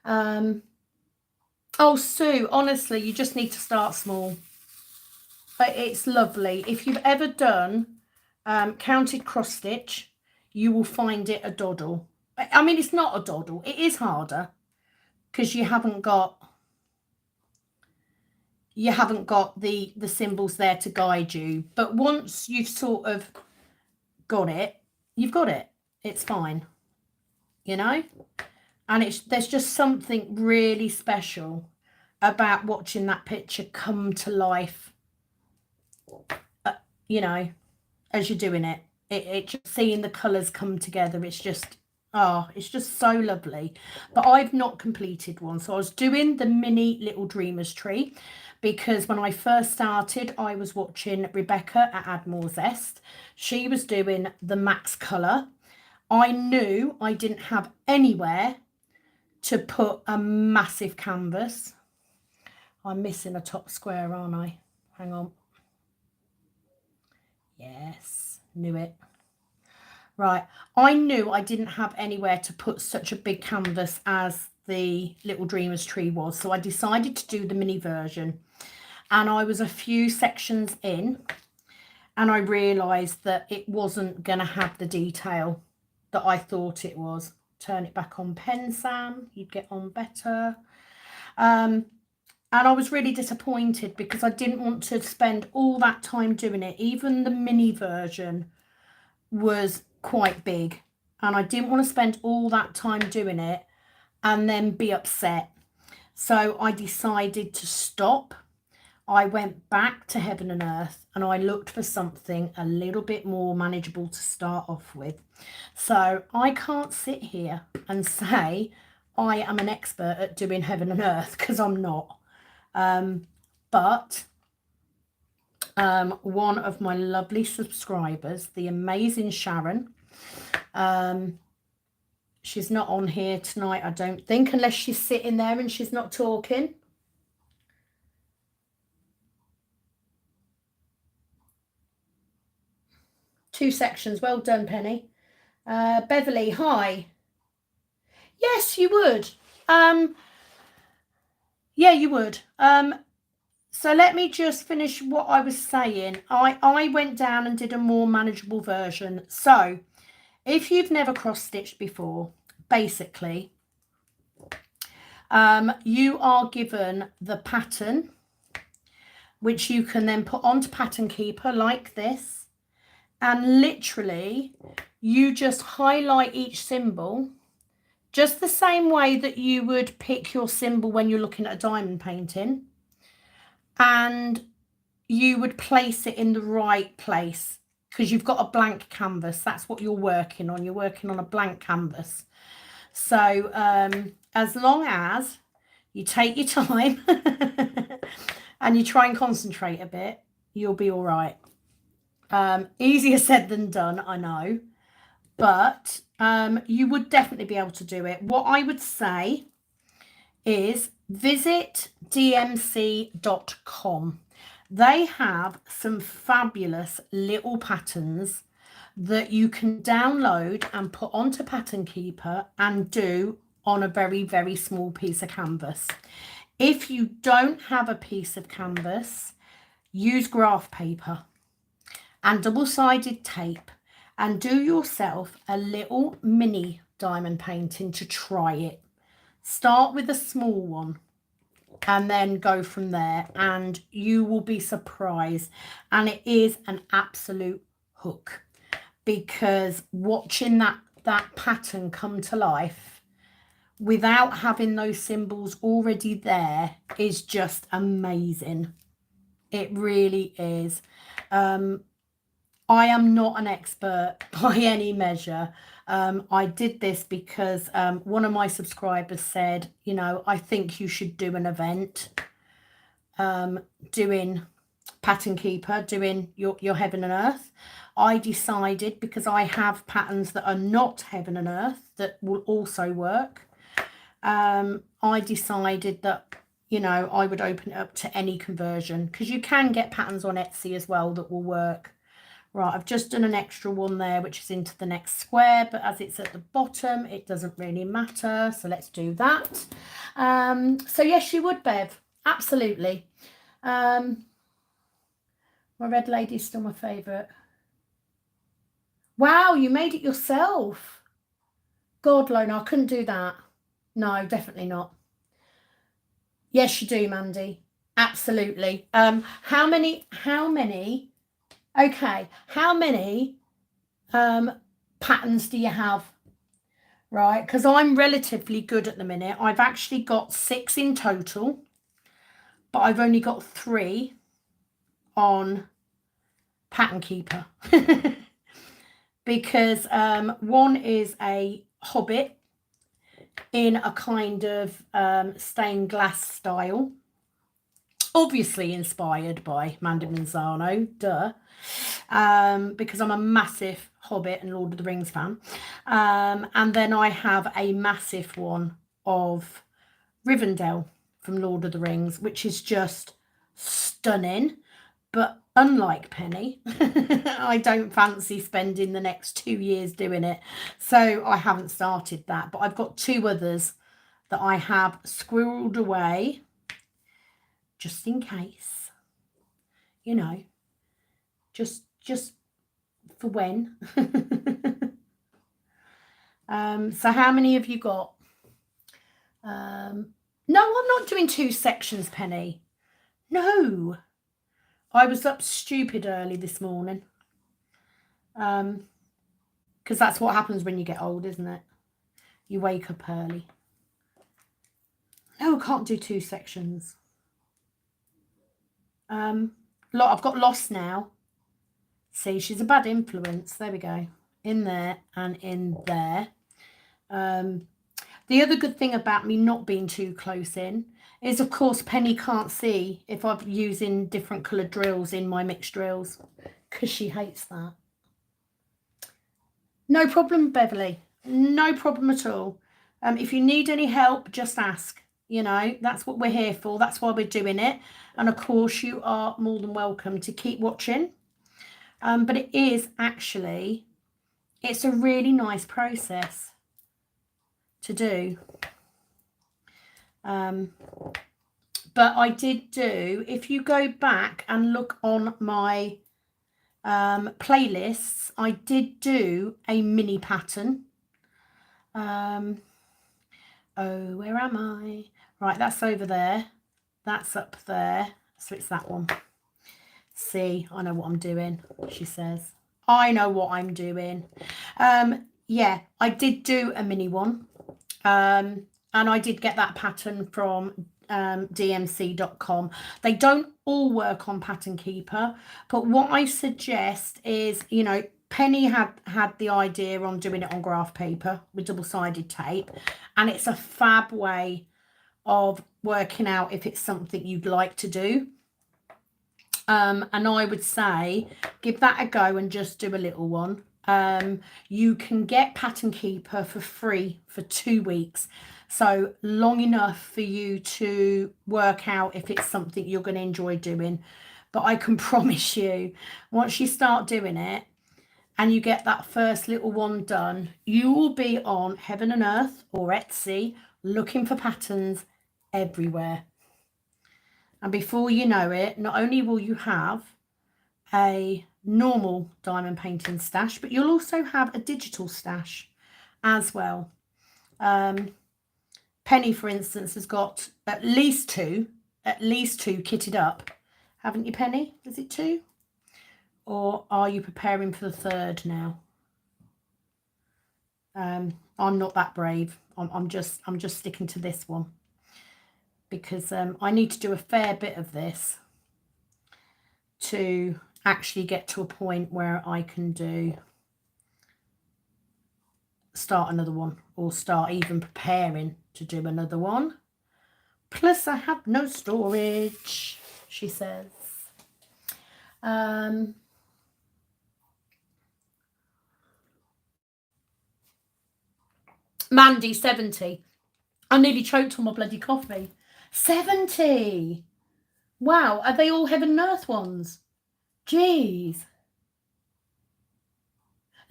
Oh, Sue, honestly, you just need to start small. But it's lovely. If you've ever done counted cross stitch, you will find it a doddle. I mean, it's not a doddle. It is harder because you haven't got the symbols there to guide you. But once you've sort of got it, you've got it. It's fine, you know. And there's just something really special about watching that picture come to life, you know, as you're doing it. It just seeing the colours come together, it's just Oh, it's just so lovely. But I've not completed one. So I was doing the mini Little Dreamers tree because when I first started, I was watching Rebecca at Add More Zest. She was doing the max colour. I knew I didn't have anywhere to put a massive canvas. I'm missing a top square, aren't I? Hang on. Yes, knew it. Right, I knew I didn't have anywhere to put such a big canvas as the Little Dreamers tree was, so I decided to do the mini version. And I was a few sections in and I realised that it wasn't going to have the detail that I thought it was. Turn it back on pen, Sam, you'd get on better. And I was really disappointed because I didn't want to spend all that time doing it. Even the mini version was quite big and I didn't want to spend all that time doing it and then be upset. So I decided to stop. I went back to Heaven and Earth and I looked for something a little bit more manageable to start off with. So I can't sit here and say I am an expert at doing Heaven and Earth because I'm not. But one of my lovely subscribers, the amazing Sharon, she's not on here tonight, I don't think, unless she's sitting there and she's not talking. Two sections, well done, Penny. Beverly, hi. Yes, you would. Yeah, you would. So let me just finish what I was saying. I went down and did a more manageable version. So if you've never cross-stitched before, basically, you are given the pattern, which you can then put onto Pattern Keeper like this. And literally, you just highlight each symbol, just the same way that you would pick your symbol when you're looking at a diamond painting. And you would place it in the right place because you've got a blank canvas. That's what you're working on. You're working on a blank canvas. So as long as you take your time and you try and concentrate a bit, you'll be all right. Easier said than done, I know, but you would definitely be able to do it. What I would say is visit dmc.com. They have some fabulous little patterns that you can download and put onto Pattern Keeper and do on a very, very small piece of canvas. If you don't have a piece of canvas, use graph paper and double-sided tape and do yourself a little mini diamond painting to try it. Start with a small one and then go from there and you will be surprised. And it is an absolute hook because watching that pattern come to life without having those symbols already there is just amazing. It really is. I am not an expert by any measure. I did this because one of my subscribers said, you know, I think you should do an event doing Pattern Keeper, doing your Heaven and Earth. I decided, because I have patterns that are not Heaven and Earth that will also work, I decided that, you know, I would open it up to any conversion because you can get patterns on Etsy as well that will work. Right, I've just done an extra one there, which is into the next square, but as it's at the bottom, it doesn't really matter. So let's do that. So yes, you would, Bev. Absolutely. My red lady's still my favourite. Wow, you made it yourself. God, Lona, I couldn't do that. No, definitely not. Yes, you do, Mandy. Absolutely. How many? Okay, how many patterns do you have? Right, because I'm relatively good at the minute. I've actually got 6 in total, but I've only got 3 on Pattern Keeper because one is a Hobbit in a kind of stained glass style. Obviously inspired by Mandy Manzano, duh. Because I'm a massive Hobbit and Lord of the Rings fan. And then I have a massive one of Rivendell from Lord of the Rings, which is just stunning. But unlike Penny, I don't fancy spending the next 2 years doing it. So I haven't started that. But I've got 2 others that I have squirreled away just in case. You know, just for when. So how many have you got? No, I'm not doing 2 sections, Penny. No. I was up stupid early this morning. Because that's what happens when you get old, isn't it? You wake up early. No, I can't do 2 sections. I've got Lost now. See, she's a bad influence. There we go. In there and in there. The other good thing about me not being too close in is, of course, Penny can't see if I'm using different coloured drills in my mixed drills, because she hates that. No problem, Beverly. No problem at all. If you need any help, just ask. You know, that's what we're here for. That's why we're doing it. And of course, you are more than welcome to keep watching. But it is actually, it's a really nice process to do. But I did do, if you go back and look on my playlists, I did do a mini pattern. Oh, where am I? Right, that's over there. That's up there. So it's that one. See, I know what I'm doing, she says. I know what I'm doing. Yeah, I did do a mini one. And I did get that pattern from dmc.com. They don't all work on Pattern Keeper, but what I suggest is, you know, Penny had the idea on doing it on graph paper with double-sided tape, and it's a fab way of working out if it's something you'd like to do. And I would say give that a go and just do a little one. You can get Pattern Keeper for free for 2 weeks, so long enough for you to work out if it's something you're going to enjoy doing. But I can promise you, once you start doing it and you get that first little one done, you will be on Heaven and Earth or Etsy looking for patterns everywhere. And before you know it, not only will you have a normal diamond painting stash, but you'll also have a digital stash as well. Penny, for instance, has got at least two kitted up, haven't you, Penny? Is it 2, or are you preparing for the 3rd now? I'm not that brave. I'm just sticking to this one because I need to do a fair bit of this to actually get to a point where I can start another one, or start even preparing to do another one. Plus I have no storage, she says. Mandy, 70. I nearly choked on my bloody coffee. 70. Wow, are they all Heaven and Earth ones? Jeez.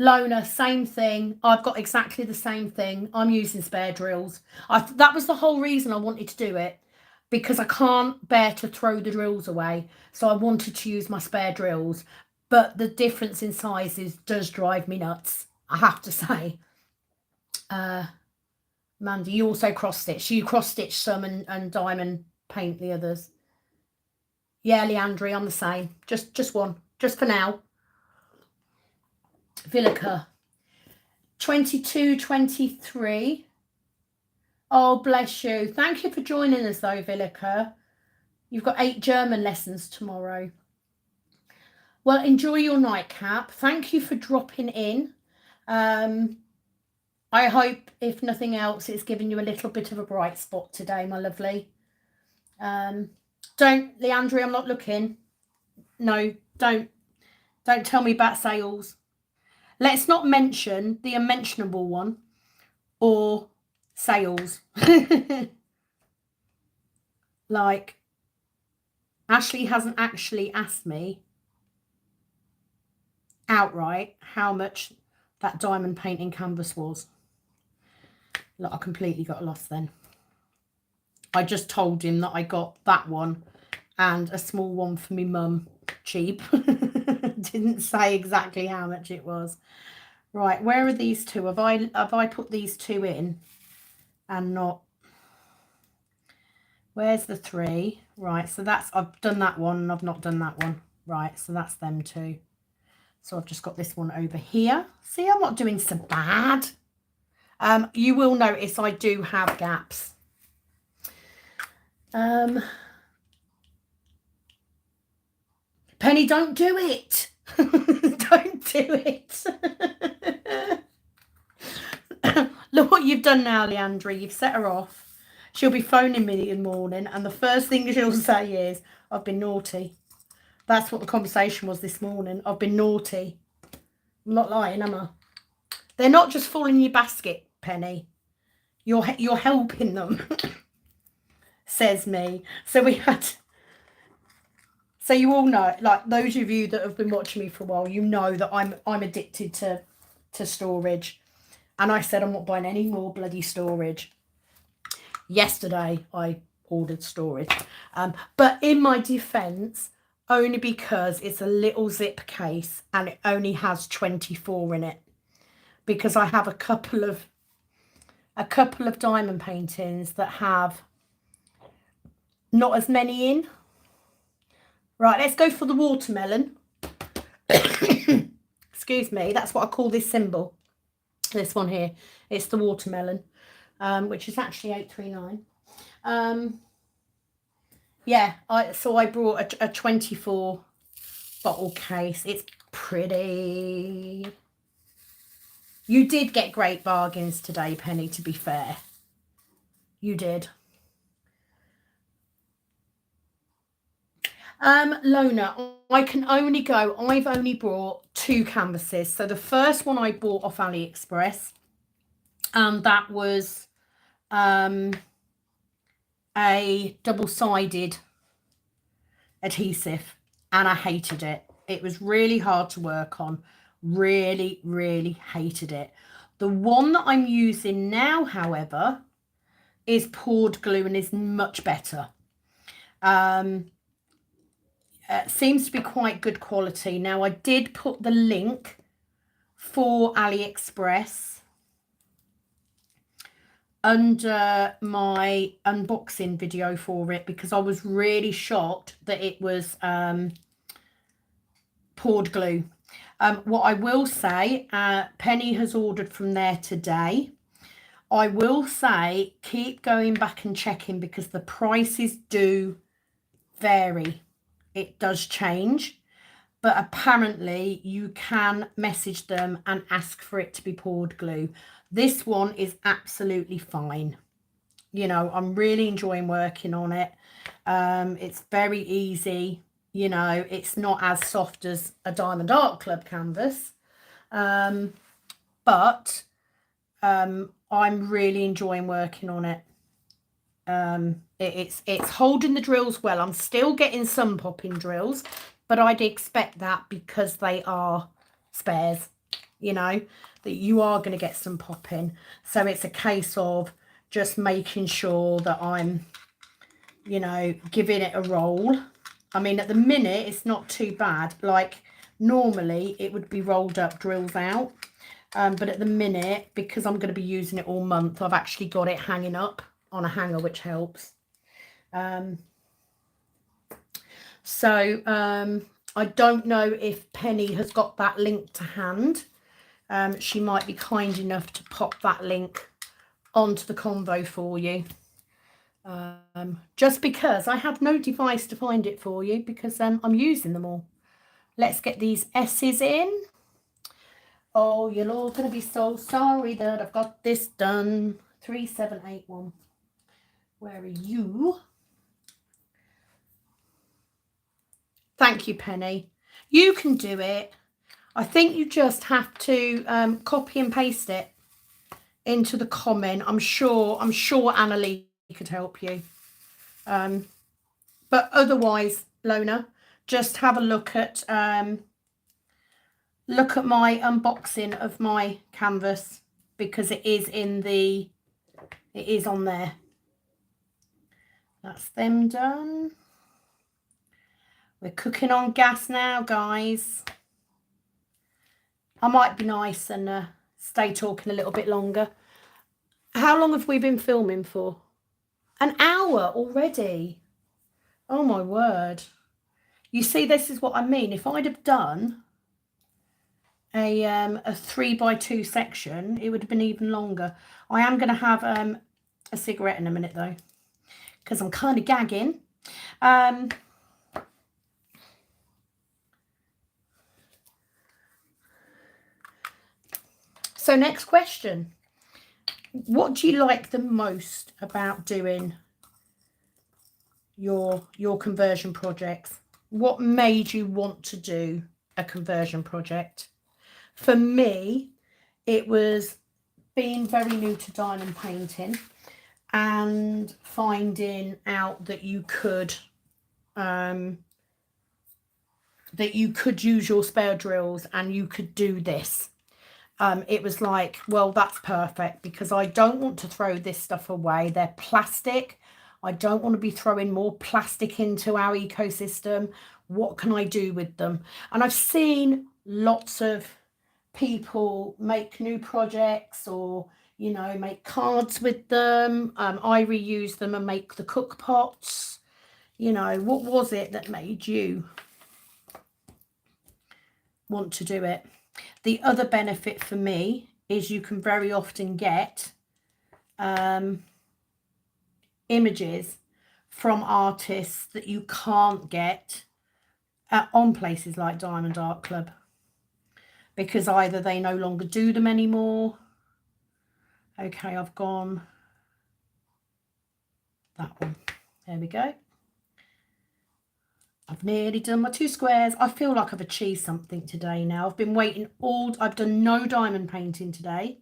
Lona, same thing. I've got exactly the same thing. I'm using spare drills. That was the whole reason I wanted to do it, because I can't bear to throw the drills away. So I wanted to use my spare drills. But the difference in sizes does drive me nuts, I have to say. Mandy, you also cross-stitch. You cross-stitch some and diamond paint the others. Yeah, Leandri, I'm the same. Just one. Just for now. Villica, 22-23. Oh, bless you. Thank you for joining us, though, Villica. You've got 8 German lessons tomorrow. Well, enjoy your nightcap. Thank you for dropping in. I hope, if nothing else, it's given you a little bit of a bright spot today, my lovely. Don't, Leandri, I'm not looking. No, don't tell me about sales. Let's not mention the unmentionable one or sales. Like, Ashley hasn't actually asked me outright how much that diamond painting canvas was. Look, I completely got lost then. I just told him that I got that one and a small one for me mum, cheap. Didn't say exactly how much it was. Right, where are these two? Have I put these two in and not? Where's the 3? Right, so that's, I've done that one and I've not done that one. Right, so that's them two. So I've just got this one over here. See, I'm not doing so bad. You will notice I do have gaps. Penny, don't do it. Don't do it. Look what you've done now, Leandri. You've set her off. She'll be phoning me in the morning, and the first thing she'll say is, I've been naughty. That's what the conversation was this morning. I've been naughty. I'm not lying, am I? They're not just falling in your basket, Penny. You're helping them, says me. So we had... So you all know, like those of you that have been watching me for a while, you know that I'm addicted to storage. And I said I'm not buying any more bloody storage. Yesterday I ordered storage. But in my defence, only because it's a little zip case and it only has 24 in it. Because I have a couple of diamond paintings that have not as many in. Right, let's go for the watermelon. Excuse me, that's what I call this symbol. This one here, it's the watermelon, which is actually 839. Yeah, so I brought a 24 bottle case. It's pretty. You did get great bargains today, Penny, to be fair. You did. Lona, I've only brought 2 canvases. So the first one I bought off AliExpress, and that was a double-sided adhesive, and I hated it. It was really hard to work on. Really, really hated it. The one that I'm using now, however, is poured glue and is much better. Seems to be quite good quality. Now, I did put the link for AliExpress under my unboxing video for it, because I was really shocked that it was poured glue. What I will say, Penny has ordered from there today. I will say keep going back and checking, because the prices do vary. It does change, but apparently you can message them and ask for it to be poured glue. This one is absolutely fine. You know, I'm really enjoying working on it. It's very easy. You know, it's not as soft as a Diamond Art Club canvas, but I'm really enjoying working on it. It's holding the drills well. I'm still getting some popping drills, but I'd expect that because they are spares, you know, that you are going to get some popping. So it's a case of just making sure that I'm, you know, giving it a roll. I mean, at the minute, it's not too bad. Like, normally, it would be rolled up, drills out. But at the minute, because I'm going to be using it all month, I've actually got it hanging up on a hanger, which helps. I don't know if Penny has got that link to hand. She might be kind enough to pop that link onto the convo for you. Just because I have no device to find it for you, because I'm using them all. Let's get these S's in. Oh, you're all going to be so sorry that I've got this done. 3781. Where are you? Thank you, Penny. You can do it. I think you just have to copy and paste it into the comment. I'm sure Annalie could help you. But otherwise, Lona, just have a look at my unboxing of my canvas, because it is on there. That's them done. We're cooking on gas now, guys. I might be nice and stay talking a little bit longer. How long have we been filming for? An hour already. Oh my word. You see, this is what I mean. If I'd have done a 3x2 section, it would have been even longer. I am going to have a cigarette in a minute though, because I'm kind of gagging. So next question. What do you like the most about doing your conversion projects? What made you want to do a conversion project? For me, it was being very new to diamond painting and finding out that you could use your spare drills and you could do this. It was like, well, that's perfect, because I don't want to throw this stuff away. They're plastic. I don't want to be throwing more plastic into our ecosystem. What can I do with them? And I've seen lots of people make new projects, or, you know, make cards with them. I reuse them and make the cook pots. You know, what was it that made you want to do it? The other benefit for me is you can very often get images from artists that you can't get on places like Diamond Art Club, because either they no longer do them anymore. Okay, I've gone that one. There we go. I've nearly done my 2 squares. I feel like I've achieved something today now. I've been waiting I've done no diamond painting today.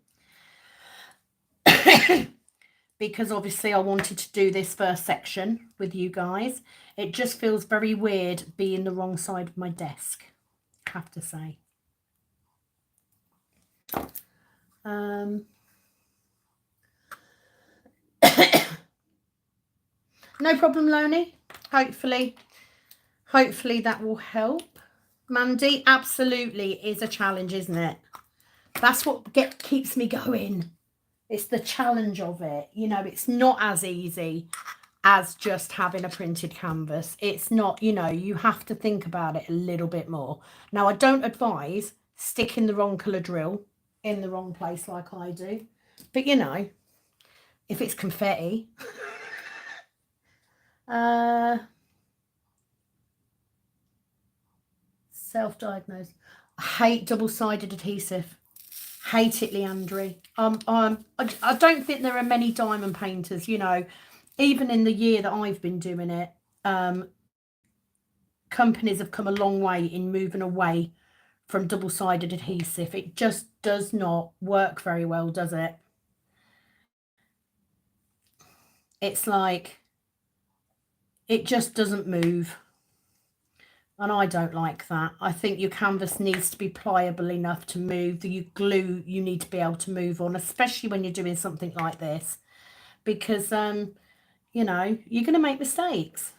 Because obviously I wanted to do this first section with you guys. It just feels very weird being the wrong side of my desk, I have to say. No problem, Loney. Hopefully that will help. Mandy, absolutely is a challenge, isn't it? That's what keeps me going. It's the challenge of it. You know, it's not as easy as just having a printed canvas. It's not, you know, you have to think about it a little bit more. Now, I don't advise sticking the wrong colour drill in the wrong place like I do. But, you know, if it's confetti... self-diagnosed. I hate double-sided adhesive. Hate it, Leandri. I don't think there are many diamond painters, you know, even in the year that I've been doing it. Companies have come a long way in moving away from double-sided adhesive. It just does not work very well, does it? It's like, it just doesn't move. And I don't like that. I think your canvas needs to be pliable enough to move. The glue you need to be able to move on, especially when you're doing something like this. Because, you know, you're going to make mistakes.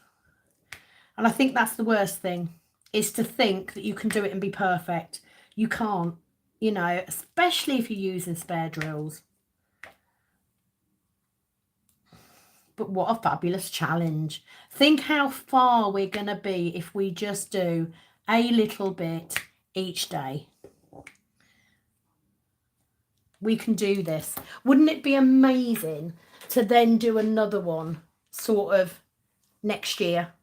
And I think that's the worst thing, is to think that you can do it and be perfect. You can't, you know, especially if you're using spare drills. But what a fabulous challenge. Think how far we're going to be if we just do a little bit each day. We can do this. Wouldn't it be amazing to then do another one sort of next year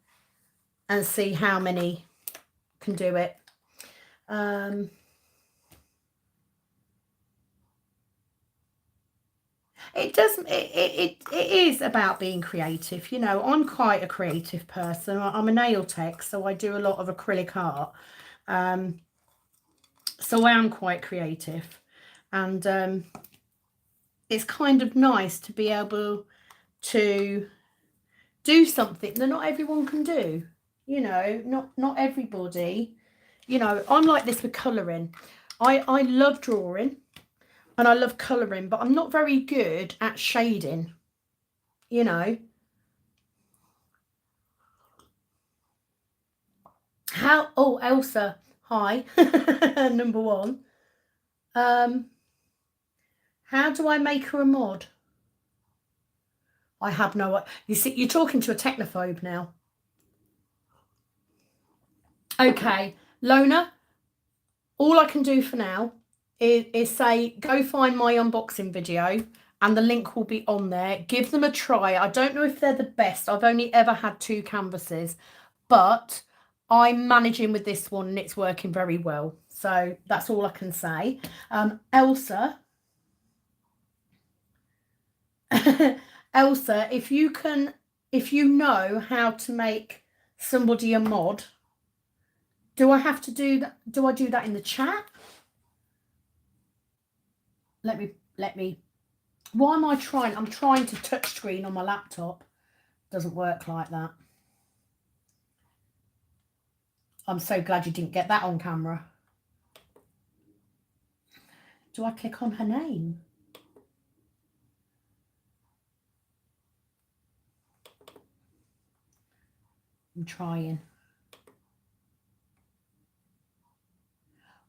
and see how many can do it? it doesn't, it is about being creative. You know, I'm quite a creative person. I'm a nail tech, so I do a lot of acrylic art. So I am quite creative, and it's kind of nice to be able to do something that not everyone can do. You know, not everybody. You know, I'm like this with colouring. I love drawing and I love colouring, but I'm not very good at shading, you know. How, oh, Elsa, hi, number one. How do I make her a mod? I have no, you see, you're talking to a technophobe now. Okay, Lona, all I can do for now is say, go find my unboxing video and the link will be on there. Give them a try. I don't know if they're the best. I've only ever had 2 canvases, but I'm managing with this one and it's working very well. So that's all I can say. Elsa, Elsa, if you know how to make somebody a mod, do I have to do that? Do I do that in the chat? Let me. Why am I trying? I'm trying to touch screen on my laptop. Doesn't work like that. I'm so glad you didn't get that on camera. Do I click on her name? I'm trying.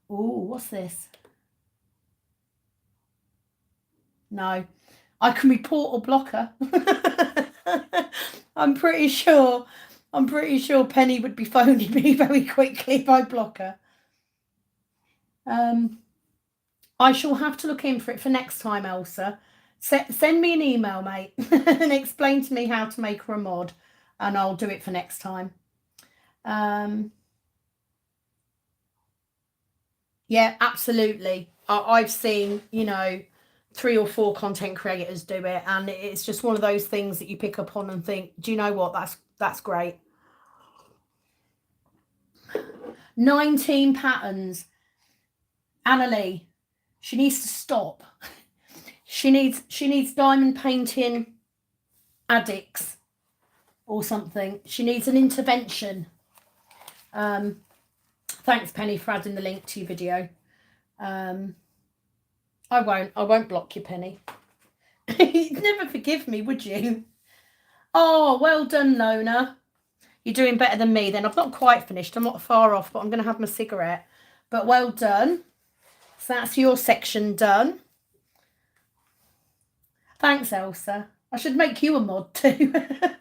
Oh, what's this? No, I can report or block her. I'm pretty sure Penny would be phoning me very quickly if I block her. I shall have to look in for it for next time, Elsa. Send me an email, mate, and explain to me how to make her a mod, and I'll do it for next time. Yeah, absolutely. I've seen, you know, 3 or 4 content creators do it, and it's just one of those things that you pick up on and think, do you know what? That's great. 19 patterns. Annalie, she needs to stop. She needs diamond painting addicts or something. She needs an intervention. Thanks, Penny, for adding the link to your video. I won't block you, Penny. You'd never forgive me, would you? Oh, well done, Lona. You're doing better than me then. I've not quite finished. I'm not far off, but I'm going to have my cigarette. But well done. So that's your section done. Thanks, Elsa. I should make you a mod too.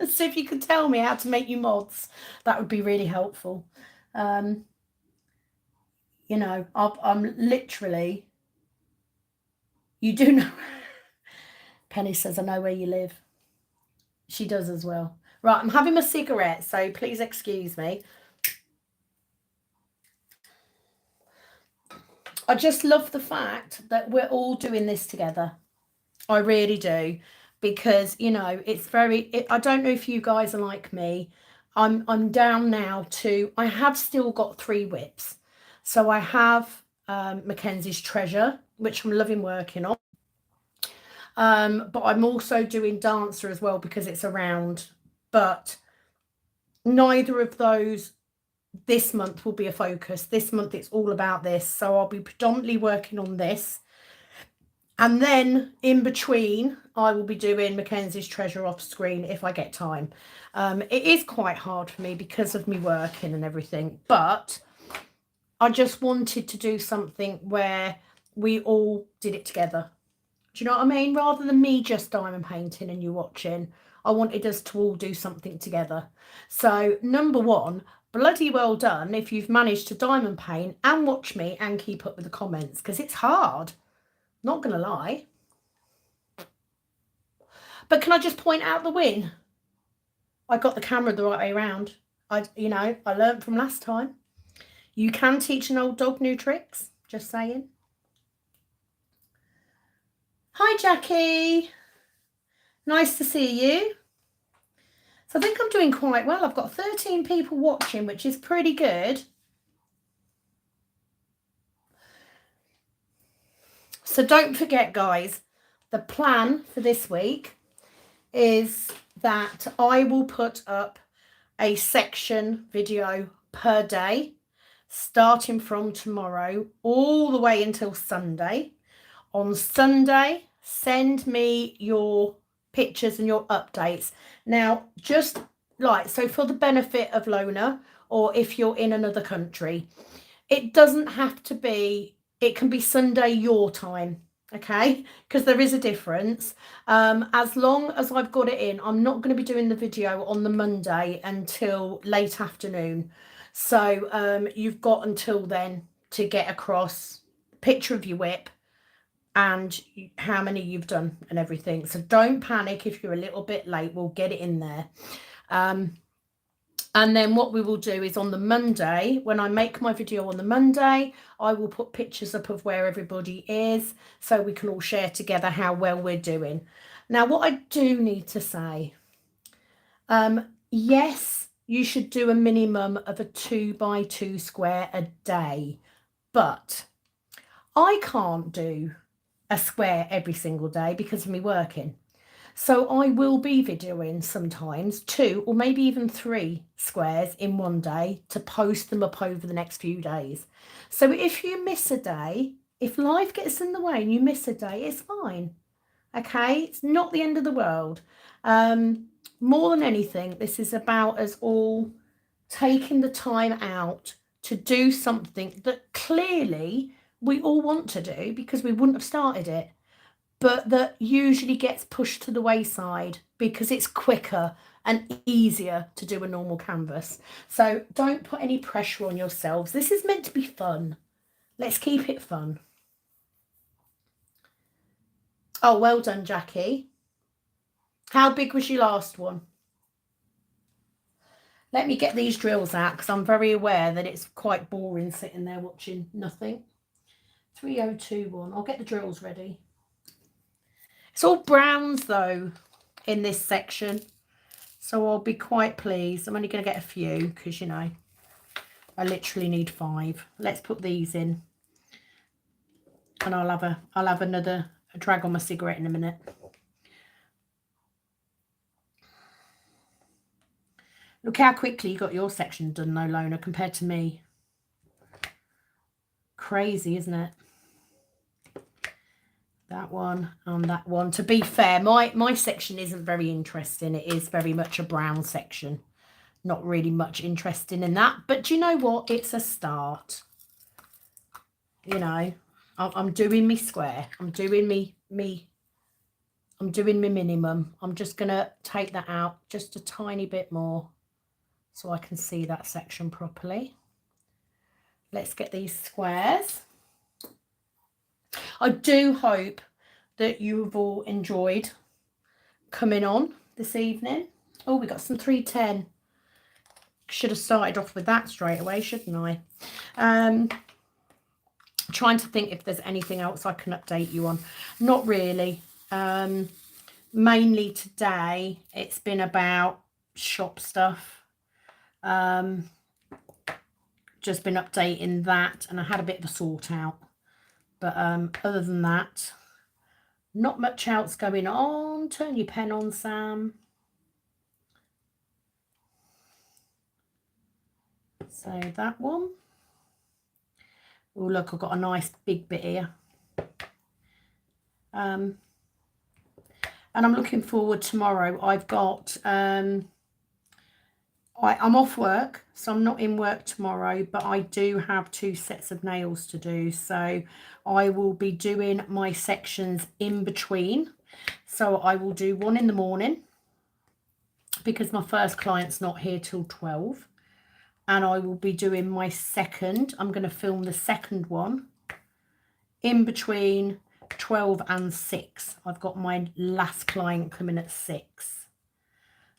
So if you could tell me how to make you mods, that would be really helpful. You know, I'm literally, you do know. Penny says, I know where you live. She does as well. Right, I'm having a cigarette, so please excuse me. I just love the fact that we're all doing this together. I really do, because, you know, it's very, I don't know if you guys are like me. I'm down now to, I have still got 3 whips. So I have Mackenzie's Treasure, which I'm loving working on. But I'm also doing Dancer as well because it's around, but neither of those this month will be a focus. This month it's all about this. So I'll be predominantly working on this. And then in between, I will be doing Mackenzie's Treasure off screen if I get time. It is quite hard for me because of me working and everything, but I just wanted to do something where we all did it together. Do you know what I mean? Rather than me just diamond painting and you watching, I wanted us to all do something together. So number 1, bloody well done if you've managed to diamond paint and watch me and keep up with the comments, because it's hard. Not gonna lie. But can I just point out the win? I got the camera the right way around. I learned from last time. You can teach an old dog new tricks. Just saying. Hi, Jackie. Nice to see you. So I think I'm doing quite well. I've got 13 people watching, which is pretty good. So don't forget, guys, the plan for this week is that I will put up a section video per day, starting from tomorrow all the way until Sunday. On Sunday, send me your pictures and your updates. Now, just like, so for the benefit of Lona, or if you're in another country, it doesn't have to be, it can be Sunday your time, okay? Because there is a difference. As long as I've got it in, I'm not going to be doing the video on the Monday until late afternoon. So you've got until then to get across a picture of your whip and how many you've done and everything. So don't panic if you're a little bit late. We'll get it in there. And then what we will do is on the Monday, when I make my video on the Monday, I will put pictures up of where everybody is so we can all share together how well we're doing. Now, what I do need to say, yes, you should do a minimum of a 2x2 square a day, but I can't do a square every single day because of me working. So I will be videoing sometimes 2 or maybe even 3 squares in one day to post them up over the next few days. So if you miss a day, if life gets in the way and you miss a day, it's fine. Okay, it's not the end of the world. More than anything, this is about us all taking the time out to do something that clearly we all want to do because we wouldn't have started it, but that usually gets pushed to the wayside because it's quicker and easier to do a normal canvas. So don't put any pressure on yourselves. This is meant to be fun. Let's keep it fun. Oh, well done, Jackie. How big was your last one? Let me get these drills out because I'm very aware that it's quite boring sitting there watching nothing. 3021. I'll get the drills ready. It's all browns though in this section, so I'll be quite pleased. I'm only going to get a few because, you know, I literally need 5. Let's put these in, and I'll have another drag on my cigarette in a minute. Look how quickly you got your section done though, Lona, compared to me. Crazy, isn't it? That one and that one. To be fair, my section isn't very interesting. It is very much a brown section. Not really much interesting in that. But do you know what? It's a start. You know, I'm doing me square. I'm doing me minimum. I'm just going to take that out just a tiny bit more so I can see that section properly. Let's get these squares. I do hope that you've all enjoyed coming on this evening. Oh, we got some 310. Should have started off with that straight away, shouldn't I? Trying to think if there's anything else I can update you on. Not really. Mainly today, it's been about shop stuff. Just been updating that, and I had a bit of a sort out. But other than that, not much else going on. Turn your pen on, Sam. So that one. Oh, look, I've got a nice big bit here. And I'm looking forward tomorrow. I've got... I'm off work, so I'm not in work tomorrow, but I do have 2 sets of nails to do. So I will be doing my sections in between. So I will do one in the morning because my first client's not here till 12. And I will be doing my second. I'm going to film the second one in between 12 and 6. I've got my last client coming at 6.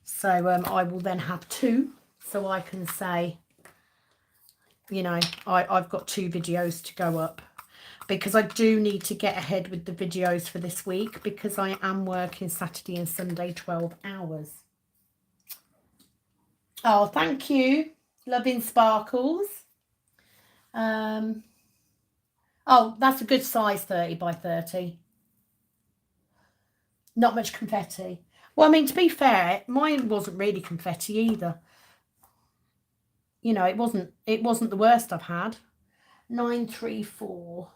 So I will then have 2, so I can say, you know, I've got 2 videos to go up. because I do need to get ahead with the videos for this week because I am working Saturday and Sunday 12 hours. Oh, thank you. Loving Sparkles. Oh, that's a good size, 30 by 30. Not much confetti. Well, I mean, to be fair, mine wasn't really confetti either. You know, it wasn't the worst I've had. 934.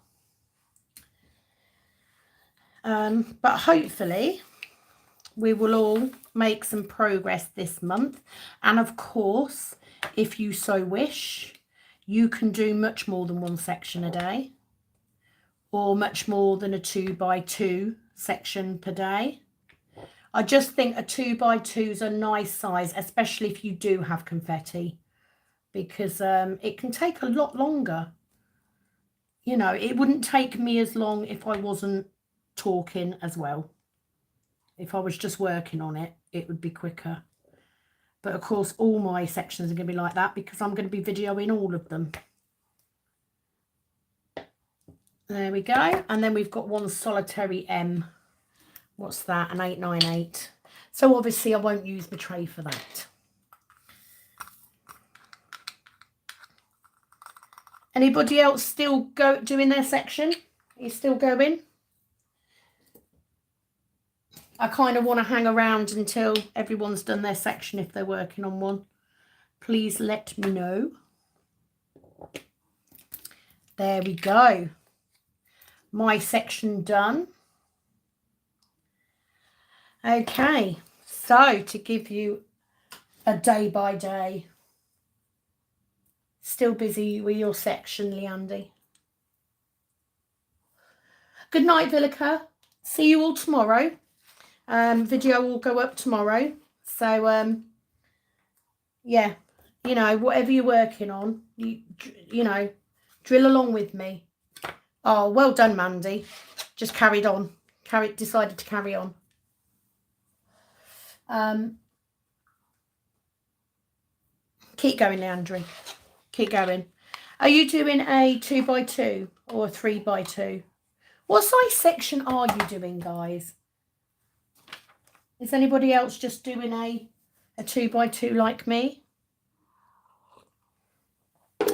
But hopefully we will all make some progress this month. And of course, if you so wish, you can do much more than one section a day, or much more than a 2x2 section per day. I just think a 2x2 is a nice size, especially if you do have confetti, because it can take a lot longer. You know, it wouldn't take me as long if I wasn't talking as well. If I was just working on it, it would be quicker. But of course, all my sections are going to be like that because I'm going to be videoing all of them. There we go. And then we've got one solitary M. What's that? An 898. So obviously I won't use the tray for that. Anybody else still doing their section? Are you still going? I kind of want to hang around until everyone's done their section if they're working on one. Please let me know. There we go. My section done. Okay, so to give you a day by day. Still busy with your section, Leandy. Good night, Villica. See you all tomorrow. Video will go up tomorrow. So, yeah, you know, whatever you're working on, you know, drill along with me. Oh, well done, Mandy. Just carried on. Decided to carry on. Keep going, Leandri. Keep going. Are you doing a 2x2 or a 3x2? What size section are you doing, guys? Is anybody else just doing a 2x2 like me?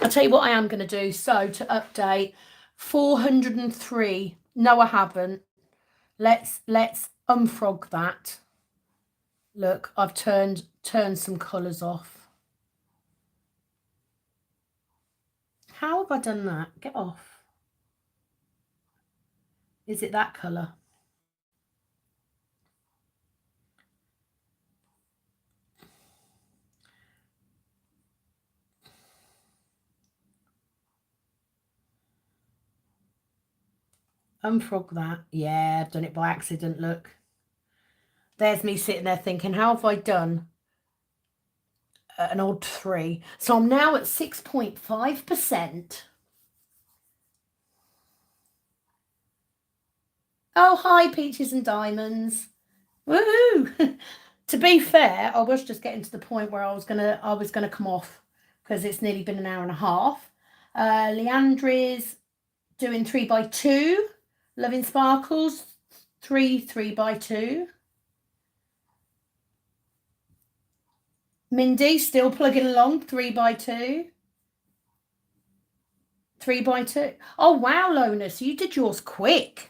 I'll tell you what I am going to do. So to update, 403. No, I haven't. Let's unfrog that. Look, I've turned some colours off. How have I done that? Get off. Is it that colour? Unfrog that. Yeah, I've done it by accident, look. There's me sitting there thinking, how have I done an odd 3? So I'm now at 6.5%. Oh, hi, Peaches and Diamonds. Woohoo! To be fair, I was just getting to the point where I was gonna come off because it's nearly been an hour and a half. Leandri's doing 3x2. Loving Sparkles, 3x2. Mindy still plugging along, 3x2. 3x2. Oh wow, Lona, so you did yours quick.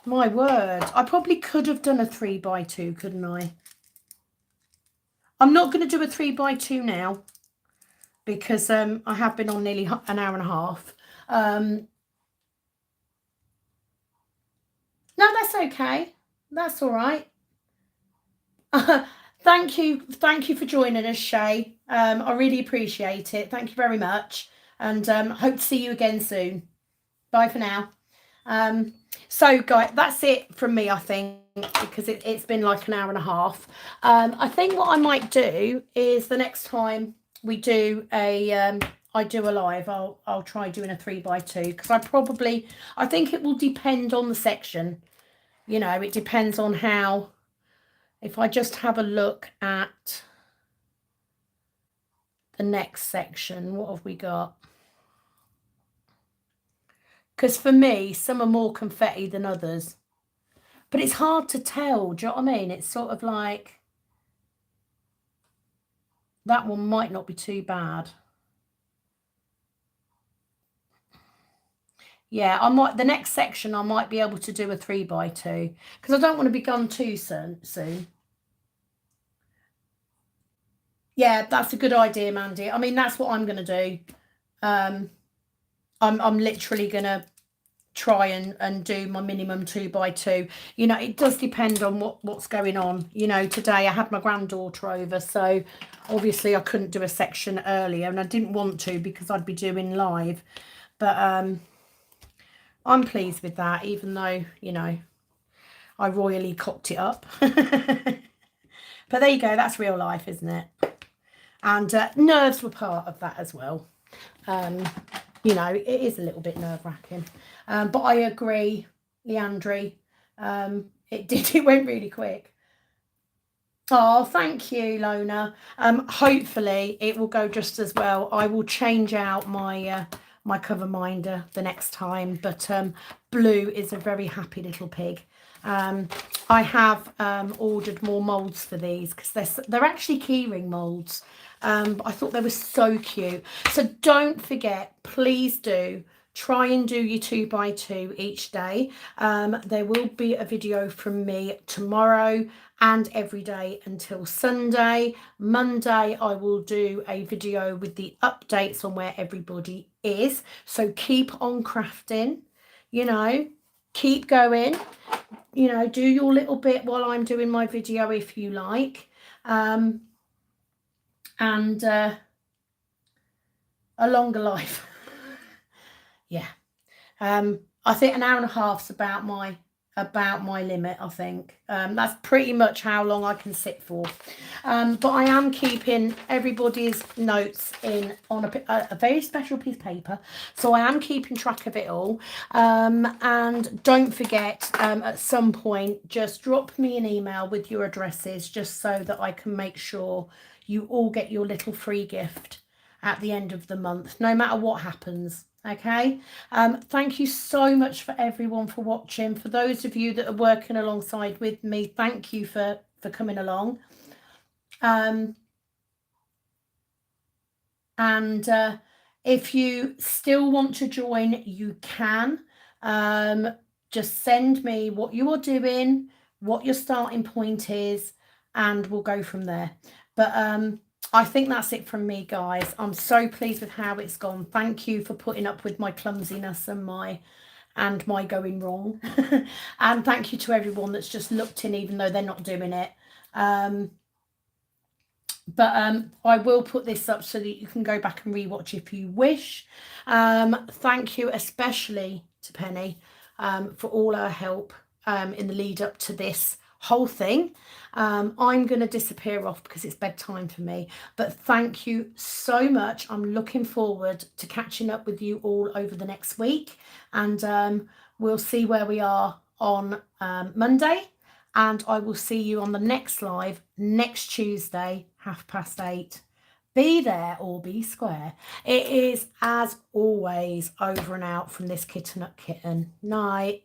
My word, I probably could have done a 3x2, couldn't I? I'm not going to do a 3x2 now because I have been on nearly an hour and a half. No, that's okay. That's all right. Thank you for joining us, Shay. I really appreciate it. Thank you very much, and hope to see you again soon. Bye for now. So guys, that's it from me, I think, because it's been like an hour and a half. I think what I might do is the next time we do I do a live, I'll try doing a 3x2 because I think it will depend on the section. You know, it depends on how. If I just have a look at the next section, what have we got? Because for me, some are more confetti than others. But it's hard to tell, do you know what I mean? It's sort of like, that one might not be too bad. Yeah, I might, the next section, I might be able to do a 3x2 because I don't want to be gone too soon. Yeah, that's a good idea, Mandy. I mean, that's what I'm going to do. I'm literally going to try and do my minimum 2x2. You know, it does depend on what's going on. You know, today I had my granddaughter over, so obviously I couldn't do a section earlier, and I didn't want to because I'd be doing live. But I'm pleased with that, even though, you know, I royally cocked it up. But there you go, that's real life, isn't it? And nerves were part of that as well. You know, it is a little bit nerve-wracking. But I agree, Leandri. It went really quick. Oh, thank you, Lona. Hopefully it will go just as well. I will change out my my cover minder the next time, but Blue is a very happy little pig. I have ordered more molds for these because they're actually keyring molds. But I thought they were so cute. So don't forget, please do try and do your 2x2 each day. There will be a video from me tomorrow and every day until Sunday. Monday I will do a video with the updates on where everybody is. So keep on crafting, you know, keep going, you know, do your little bit while I'm doing my video if you like. And a longer life. Yeah. I think an hour and a half's about my limit. I think that's pretty much how long I can sit for. But I am keeping everybody's notes in on a very special piece of paper, so I am keeping track of it all. And don't forget, at some point, just drop me an email with your addresses, just so that I can make sure you all get your little free gift at the end of the month, no matter what happens. Okay, thank you so much for everyone for watching. For those of you that are working alongside with me, thank you for coming along. And if you still want to join, you can. Just send me what you are doing, what your starting point is, and we'll go from there. But I think that's it from me, guys. I'm so pleased with how it's gone. Thank you for putting up with my clumsiness and my going wrong. And thank you to everyone that's just looked in, even though they're not doing it. But I will put this up so that you can go back and rewatch if you wish. Thank you especially to Penny for all her help in the lead up to this whole thing. I'm going to disappear off because it's bedtime for me, but thank you so much. I'm looking forward to catching up with you all over the next week, and we'll see where we are on Monday, and I will see you on the next live next Tuesday, 8:30. Be there or be square. It is, as always, over and out from this Kitten Up Kitten. Night.